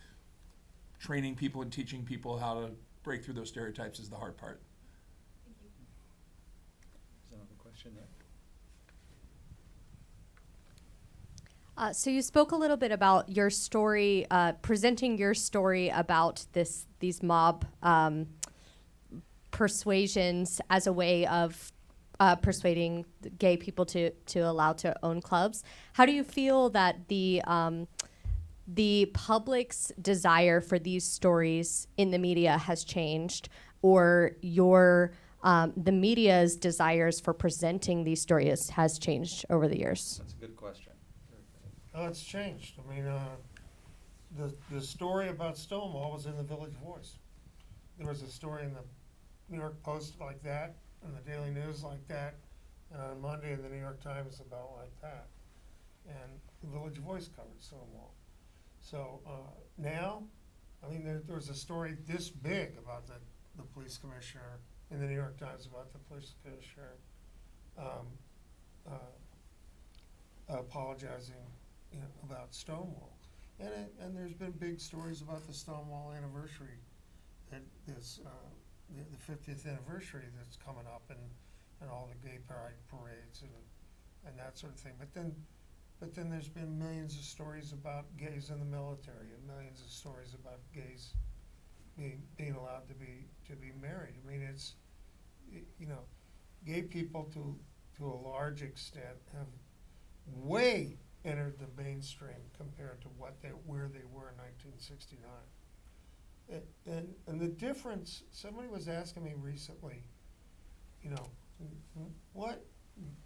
Training people and teaching people how to break through those stereotypes is the hard part. Thank you. There's another question there. So you spoke a little bit about your story, presenting your story about these mob persuasions as a way of persuading gay people to allow to own clubs. How do you feel that the public's desire for these stories in the media has changed, or the media's desires for presenting these stories has changed over the years? That's a good question. Oh, it's changed. I mean, the story about Stonewall was in the Village Voice. There was a story in the New York Post like that, and the Daily News like that, and on Monday in the New York Times about like that. And the Village Voice covered Stonewall. So now, I mean, there was a story this big about the police commissioner in the New York Times about the police commissioner apologizing about Stonewall. And there's been big stories about the Stonewall anniversary, the 50th anniversary that's coming up, and all the gay pride parades and that sort of thing. But then there's been millions of stories about gays in the military, and millions of stories about gays being allowed to be married. I mean, it's gay people to a large extent have way entered the mainstream compared to where they were in 1969. And the difference, somebody was asking me recently,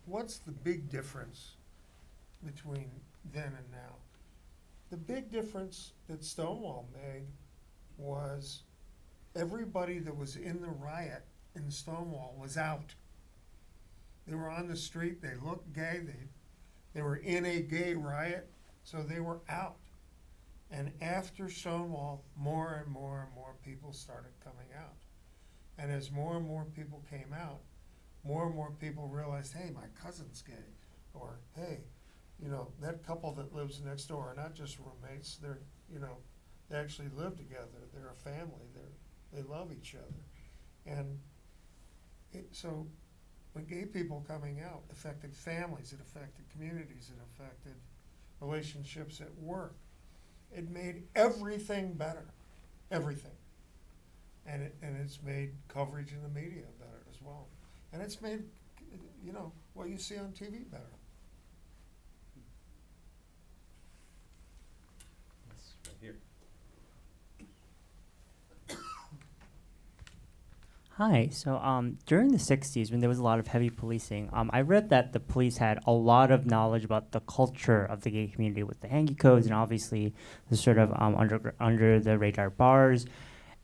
what's the big difference between then and now? The big difference that Stonewall made was everybody that was in the riot in Stonewall was out. They were on the street, they looked gay, They were in a gay riot, so they were out. And after Stonewall, more and more and more people started coming out. And as more and more people came out, more and more people realized, hey, my cousin's gay. Or, hey, you know, that couple that lives next door are not just roommates, they're, you know, they actually live together. They're a family. They love each other. And so when gay people coming out affected families, it affected communities, it affected relationships at work, it made everything better. Everything. And it's made coverage in the media better as well. And it's made, you know, what you see on TV better. Yes, right here. Hi. So during the 60s, when there was a lot of heavy policing, I read that the police had a lot of knowledge about the culture of the gay community with the hanky codes and obviously the sort of under the radar bars.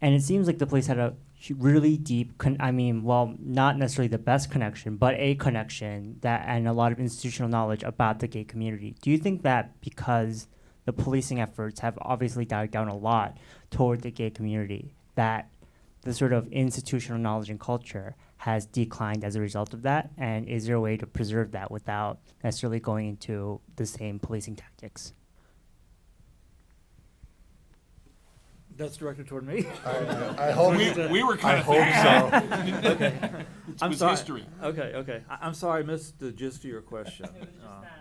And it seems like the police had a really deep, not necessarily the best connection, but a connection and a lot of institutional knowledge about the gay community. Do you think that because the policing efforts have obviously died down a lot toward the gay community, that the sort of institutional knowledge and culture has declined as a result of that? And is there a way to preserve that without necessarily going into the same policing tactics? That's directed toward me. I hope We were kind I of hope thinking so. Okay. it I'm was sorry. history. Okay. I'm sorry, I missed the gist of your question. It was just that,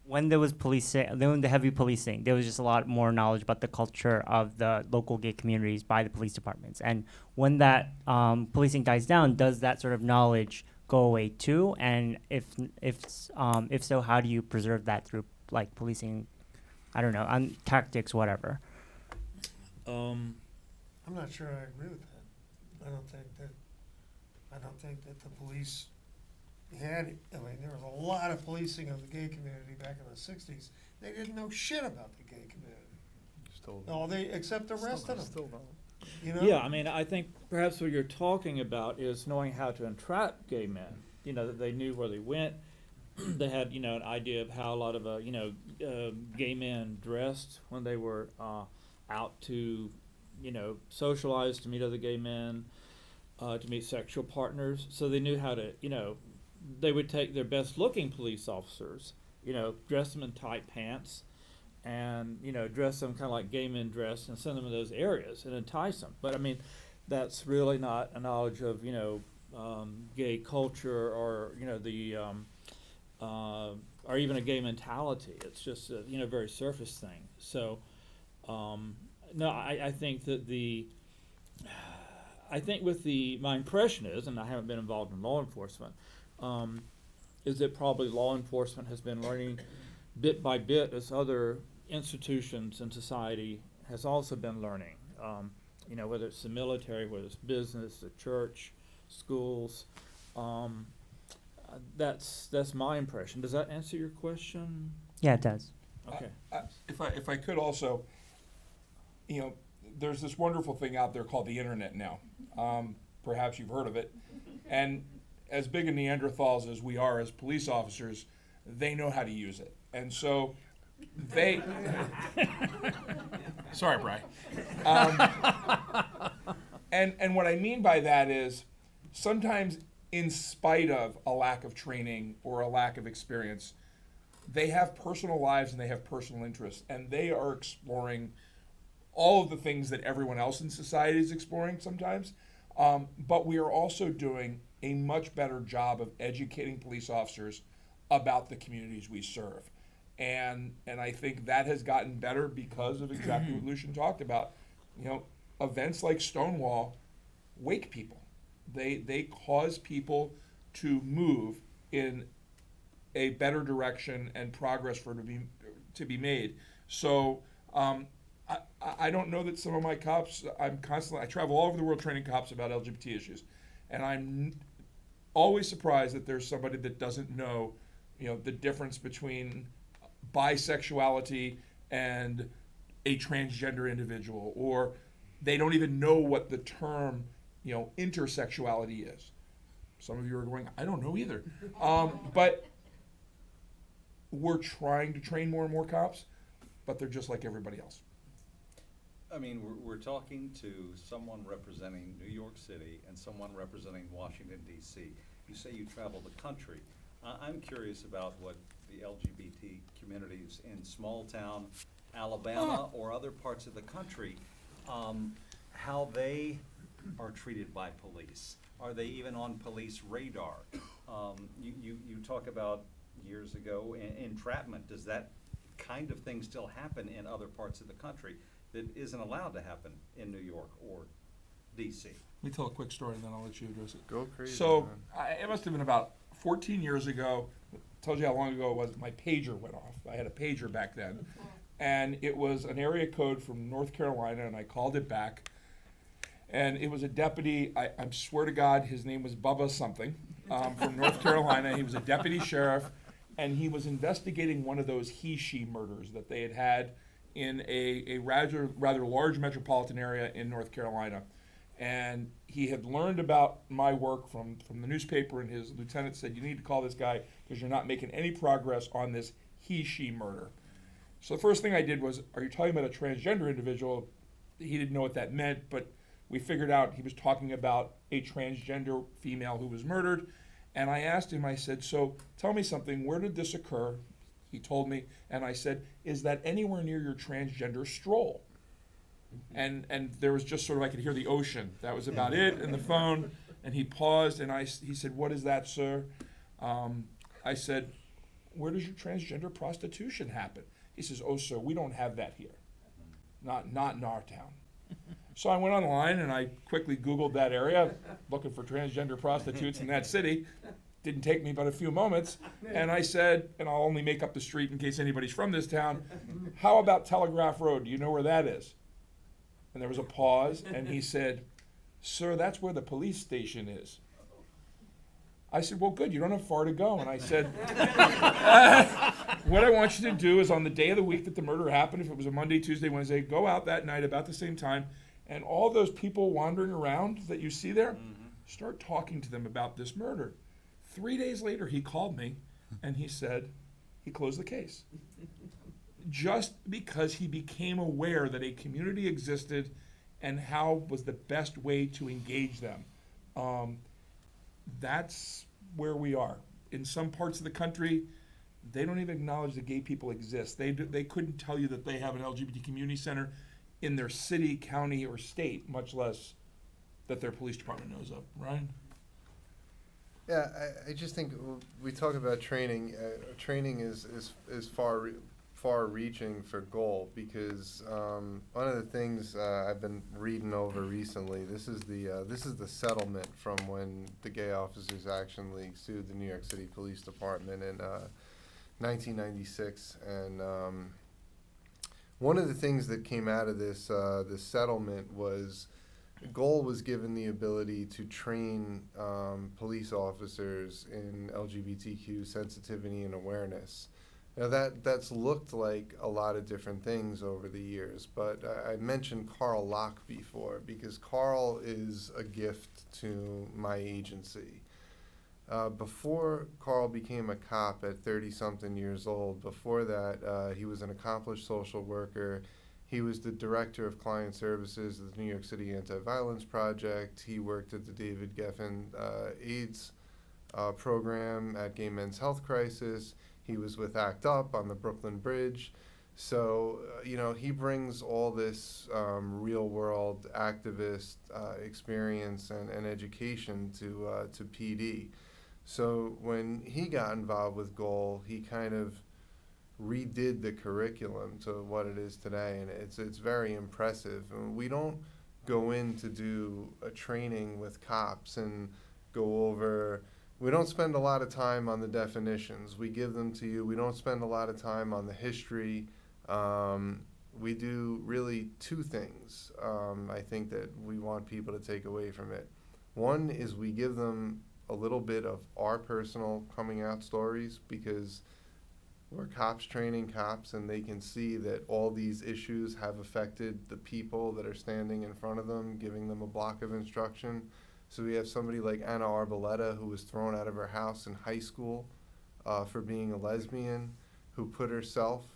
when there was policing, when the heavy policing, there was just a lot more knowledge about the culture of the local gay communities by the police departments. And when that policing dies down, does that sort of knowledge go away too? And if so, how do you preserve that through like policing? I don't know, tactics, whatever. Um, I'm not sure I agree with that. I don't think that the police had, I mean, there was a lot of policing of the gay community back in the 60s. They didn't know shit about the gay community. Still, No, except the rest of them. still don't. You know? Yeah, I mean, I think perhaps what you're talking about is knowing how to entrap gay men. You know, that they knew where they went. They had, you know, an idea of how a lot of, gay men dressed when they were out to, you know, socialize, to meet other gay men, to meet sexual partners. So they knew how to, you know, they would take their best looking police officers, you know, dress them in tight pants and, you know, dress them kind of like gay men dress and send them to those areas and entice them. But I mean, that's really not a knowledge of, you know, gay culture or, you know, the, or even a gay mentality. It's just a, you know, very surface thing. So, no, I think that my impression is, and I haven't been involved in law enforcement, is that probably law enforcement has been learning bit by bit as other institutions in society has also been learning. You know, whether it's the military, whether it's business, the church, schools. That's my impression. Does that answer your question? Yeah, it does. Okay. If I could also, you know, there's this wonderful thing out there called the internet now. Perhaps you've heard of it. And as big a Neanderthals as we are as police officers, they know how to use it. And so they, sorry, Bri. And what I mean by that is sometimes in spite of a lack of training or a lack of experience, they have personal lives and they have personal interests, and they are exploring all of the things that everyone else in society is exploring sometimes. But we are also doing a much better job of educating police officers about the communities we serve. And I think that has gotten better because of exactly what Lucian talked about. You know, events like Stonewall wake people. They cause people to move in a better direction and progress to be made. So I don't know that some of my cops, I travel all over the world training cops about LGBT issues, and I'm always surprised that there's somebody that doesn't know, you know, the difference between bisexuality and a transgender individual, or they don't even know what the term, you know, intersexuality is. Some of you are going, I don't know either. But we're trying to train more and more cops, but they're just like everybody else. I mean, we're talking to someone representing New York City and someone representing Washington, D.C. You say you travel the country. I'm curious about what the LGBT communities in small town Alabama or other parts of the country, how they are treated by police. Are they even on police radar? You talk about years ago entrapment. Does that kind of thing still happen in other parts of the country that isn't allowed to happen in New York or DC? Let me tell a quick story and then I'll let you address it. Go crazy. So man. it must have been about 14 years ago. Told you how long ago it was. My pager went off. I had a pager back then, and it was an area code from North Carolina, and I called it back. And it was a deputy. I swear to God, his name was Bubba something, from North Carolina. He was a deputy sheriff, and he was investigating one of those he/she murders that they had in a rather large metropolitan area in North Carolina. And he had learned about my work from the newspaper, and his lieutenant said, you need to call this guy because you're not making any progress on this he/she murder. So the first thing I did was, are you talking about a transgender individual? He didn't know what that meant, but we figured out he was talking about a transgender female who was murdered. And I asked him, I said, so tell me something, where did this occur? He told me, and I said, is that anywhere near your transgender stroll? And there was just sort of, I could hear the ocean. That was about it, and the phone. And he paused, and he said, what is that, sir? I said, where does your transgender prostitution happen? He says, oh, sir, we don't have that here. Not in our town. So I went online, and I quickly Googled that area, looking for transgender prostitutes in that city. Didn't take me but a few moments. And I said, and I'll only make up the street in case anybody's from this town, how about Telegraph Road? Do you know where that is? And there was a pause, and he said, sir, that's where the police station is. I said, well, good, you don't have far to go. And I said, what I want you to do is on the day of the week that the murder happened, if it was a Monday, Tuesday, Wednesday, go out that night about the same time, and all those people wandering around that you see there, start talking to them about this murder. 3 days later, he called me, and he said he closed the case. Just because he became aware that a community existed and how was the best way to engage them. That's where we are. In some parts of the country, they don't even acknowledge that gay people exist. They couldn't tell you that they have an LGBT community center in their city, county, or state, much less that their police department knows of. Ryan? Yeah, I just think we talk about training. Training is far-reaching for goal because one of the things I've been reading over recently. This is the settlement from when the Gay Officers Action League sued the New York City Police Department in 1996, and one of the things that came out of this settlement was. Goal was given the ability to train police officers in LGBTQ sensitivity and awareness. Now that's looked like a lot of different things over the years, but I mentioned Carl Locke before because Carl is a gift to my agency. Before Carl became a cop at 30-something years old, before that he was an accomplished social worker. He was the director of client services of the New York City Anti-Violence Project. He worked at the David Geffen AIDS program at Gay Men's Health Crisis. He was with ACT UP on the Brooklyn Bridge. So, he brings all this real-world activist experience and education to PD. So when he got involved with Goal, he kind of redid the curriculum to what it is today, and it's very impressive. And we don't go in to do a training with cops and go over. We don't spend a lot of time on the definitions. We give them to you. We don't spend a lot of time on the history. We do really two things. I think that we want people to take away from it. One is we give them a little bit of our personal coming out stories because we're cops training cops, and they can see that all these issues have affected the people that are standing in front of them, giving them a block of instruction. So we have somebody like Anna Arboleta, who was thrown out of her house in high school for being a lesbian. who put herself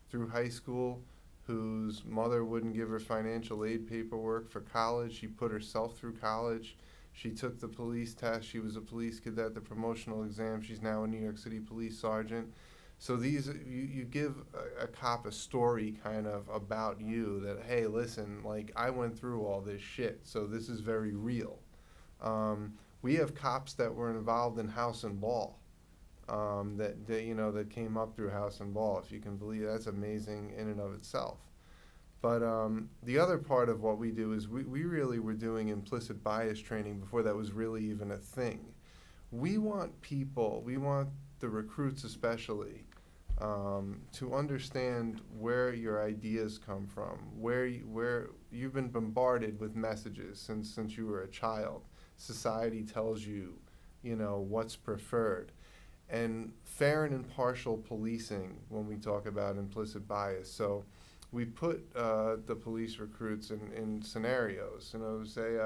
through high school, whose mother wouldn't give her financial aid paperwork for college. She put herself through college. She took the police test. She was a police cadet, the promotional exam. She's now a New York City police sergeant. So these, you give a cop a story kind of about you that, hey, listen, like, I went through all this shit, so this is very real. We have cops that were involved in House and Ball, that came up through House and Ball, if you can believe. That's amazing in and of itself. But the other part of what we do is we really were doing implicit bias training before that was really even a thing. We want people, we want the recruits especially, to understand where your ideas come from, where you've been bombarded with messages since you were a child. Society tells you, what's preferred. And fair and impartial policing when we talk about implicit bias. So we put the police recruits in scenarios, say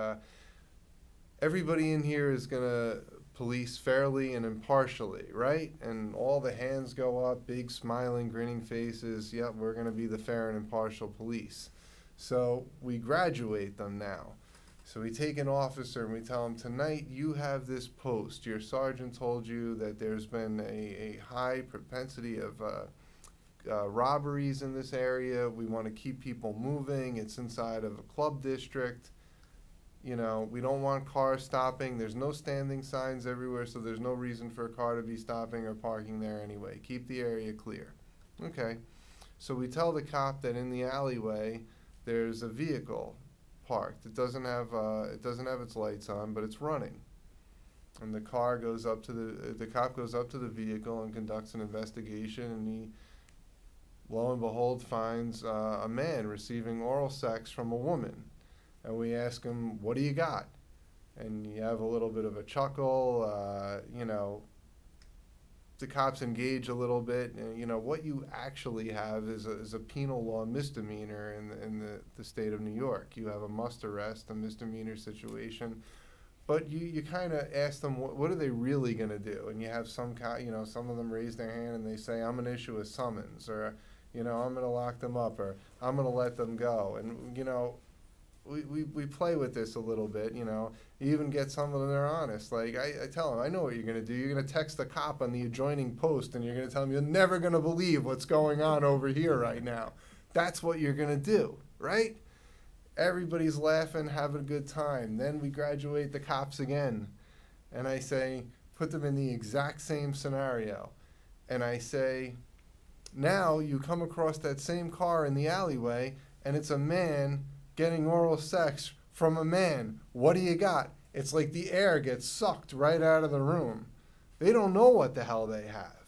everybody in here is gonna police fairly and impartially, right? And all the hands go up, big smiling, grinning faces. Yep, we're gonna be the fair and impartial police. So we graduate them now. So we take an officer and we tell him, tonight you have this post. Your sergeant told you that there's been a high propensity of robberies in this area. We want to keep people moving. It's inside of a club district. We don't want cars stopping. There's no standing signs everywhere, so there's no reason for a car to be stopping or parking there anyway. Keep the area clear. Okay. So we tell the cop that in the alleyway there's a vehicle parked. It doesn't have its lights on, but it's running. And the car goes up to the cop goes up to the vehicle and conducts an investigation, and he, lo and behold, finds a man receiving oral sex from a woman. And we ask him, what do you got? And you have a little bit of a chuckle, the cops engage a little bit, and what you actually have is a penal law misdemeanor in the state of New York. You have a must arrest, a misdemeanor situation, but you kind of ask them what are they really going to do, and you have some of them raise their hand and they say, I'm going to issue a summons, or I'm going to lock them up, or I'm going to let them go, and we play with this a little bit, You even get some of them that are honest. Like, I tell them, I know what you're going to do. You're going to text the cop on the adjoining post, and you're going to tell him, you're never going to believe what's going on over here right now. That's what you're going to do, right? Everybody's laughing, having a good time. Then we graduate the cops again. And I say, put them in the exact same scenario. And I say, now you come across that same car in the alleyway, and it's a man getting oral sex from a man. What do you got? It's like the air gets sucked right out of the room. They don't know what the hell they have,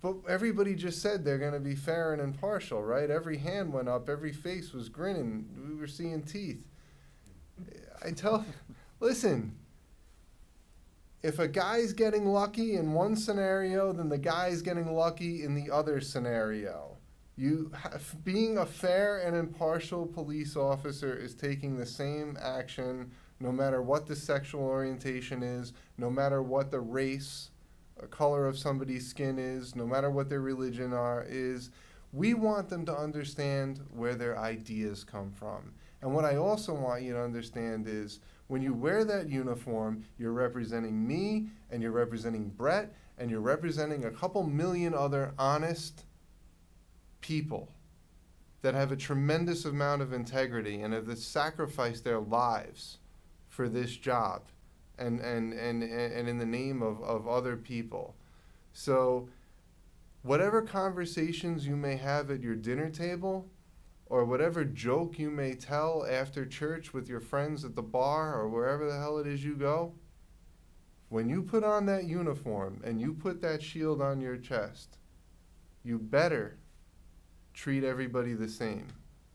but everybody just said they're going to be fair and impartial, right? Every hand went up, every face was grinning, we were seeing teeth. Listen, if a guy's getting lucky in one scenario, then the guy's getting lucky in the other scenario. Being a fair and impartial police officer is taking the same action no matter what the sexual orientation is, no matter what the race, color of somebody's skin is, no matter what their religion is. We want them to understand where their ideas come from. And what I also want you to understand is when you wear that uniform, you're representing me, and you're representing Brett, and you're representing a couple million other honest people that have a tremendous amount of integrity and have sacrificed their lives for this job and in the name of other people. So whatever conversations you may have at your dinner table, or whatever joke you may tell after church with your friends at the bar or wherever the hell it is you go, when you put on that uniform and you put that shield on your chest, you better treat everybody the same,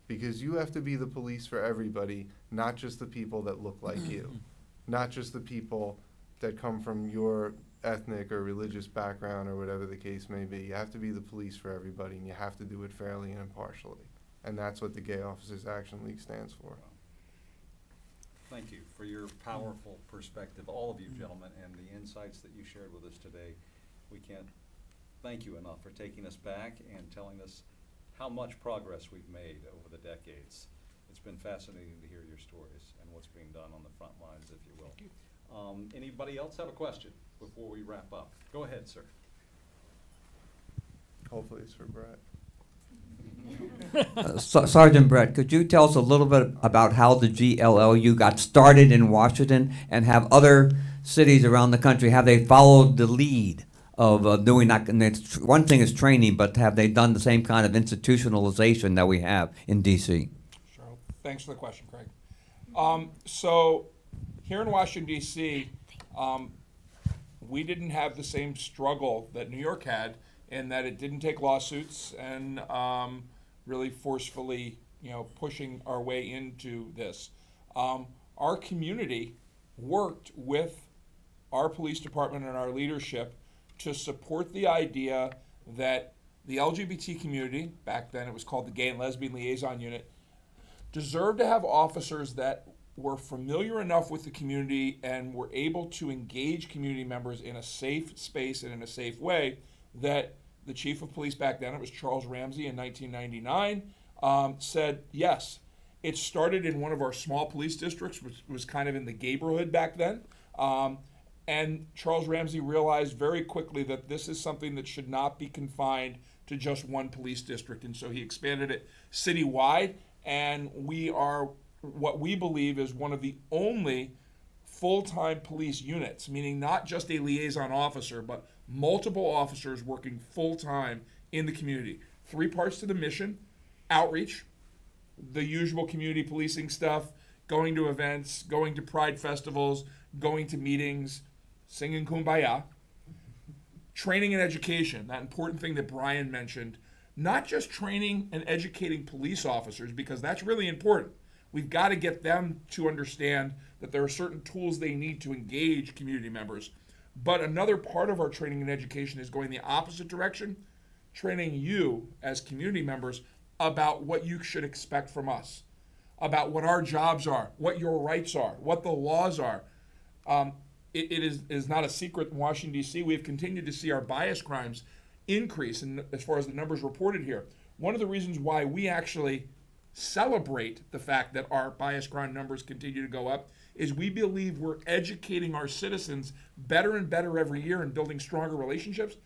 because you have to be the police for everybody, not just the people that look like you, not just the people that come from your ethnic or religious background or whatever the case may be. You have to be the police for everybody, and you have to do it fairly and impartially. And that's what the Gay Officers Action League stands for. Thank you for your powerful perspective, all of you gentlemen, and the insights that you shared with us today. We can't thank you enough for taking us back and telling us how much progress we've made over the decades. It's been fascinating to hear your stories and what's being done on the front lines, if you will. Anybody else have a question before we wrap up? Go ahead, sir. Hopefully it's for Brett. Sergeant Brett, could you tell us a little bit about how the GLLU got started in Washington, and have other cities around the country, have they followed the lead of doing that? And one thing is training, but have they done the same kind of institutionalization that we have in DC? Sure. Thanks for the question, Craig. So here in Washington, D.C., we didn't have the same struggle that New York had, in that it didn't take lawsuits and really forcefully, pushing our way into this. Our community worked with our police department and our leadership to support the idea that the LGBT community, back then it was called the Gay and Lesbian Liaison Unit, deserved to have officers that were familiar enough with the community and were able to engage community members in a safe space and in a safe way, that the chief of police back then, it was Charles Ramsey in 1999, said yes. It started in one of our small police districts, which was kind of in the neighborhood back then. And Charles Ramsey realized very quickly that this is something that should not be confined to just one police district. And so he expanded it citywide. And we are what we believe is one of the only full-time police units, meaning not just a liaison officer, but multiple officers working full-time in the community. 3 parts to the mission: outreach, the usual community policing stuff, going to events, going to pride festivals, going to meetings, singing Kumbaya. Training and education, that important thing that Brian mentioned, not just training and educating police officers, because that's really important. We've got to get them to understand that there are certain tools they need to engage community members. But another part of our training and education is going the opposite direction, training you as community members about what you should expect from us, about what our jobs are, what your rights are, what the laws are. It is not a secret in Washington, D.C. We have continued to see our bias crimes increase as far as the numbers reported here. One of the reasons why we actually celebrate the fact that our bias crime numbers continue to go up is we believe we're educating our citizens better and better every year and building stronger relationships,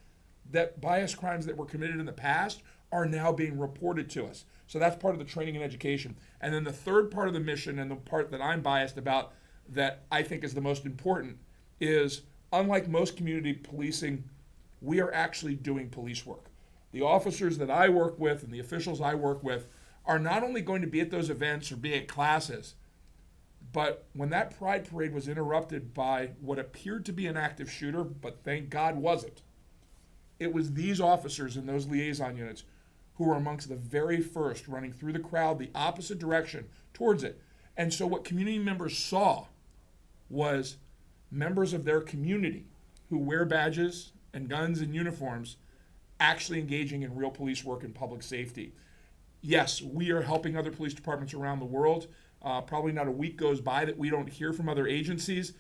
that bias crimes that were committed in the past are now being reported to us. So that's part of the training and education. And then the third part of the mission, and the part that I'm biased about that I think is the most important, is unlike most community policing, we are actually doing police work. The officers that I work with and the officials I work with are not only going to be at those events or be at classes, but when that pride parade was interrupted by what appeared to be an active shooter, but thank God wasn't, it was these officers in those liaison units who were amongst the very first running through the crowd the opposite direction towards it. And so what community members saw was members of their community who wear badges and guns and uniforms actually engaging in real police work and public safety. Yes, we are helping other police departments around the world. Probably not a week goes by that we don't hear from other agencies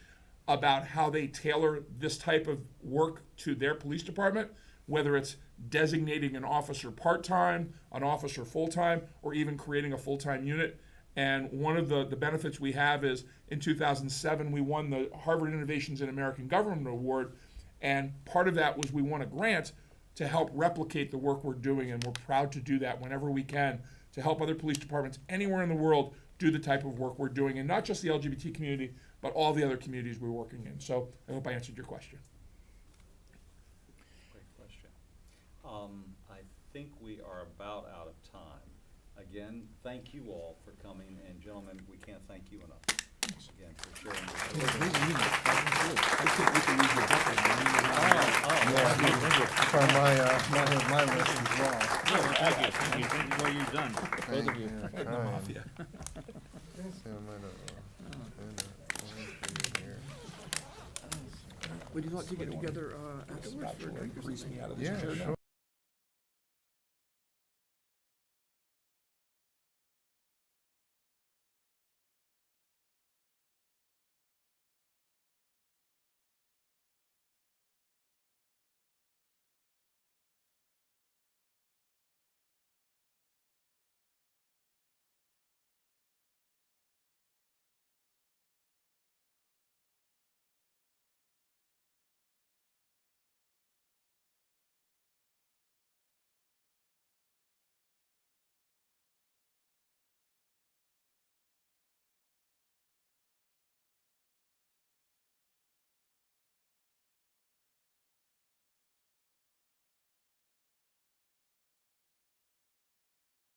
about how they tailor this type of work to their police department, whether it's designating an officer part-time, an officer full-time, or even creating a full-time unit. And one of the benefits we have is in 2007, we won the Harvard Innovations in American Government Award. And part of that was we won a grant to help replicate the work we're doing. And we're proud to do that whenever we can to help other police departments anywhere in the world do the type of work we're doing. And not just the LGBT community, but all the other communities we're working in. So I hope I answered your question. Great question. I think we are about out of time. Again, thank you all for coming, and gentlemen, we can't thank you enough again for sharing your stories. For my list as well. Thank you. Well, you've done, both of you. Would you like to get together afterwards for a drink or something? Yeah, sure.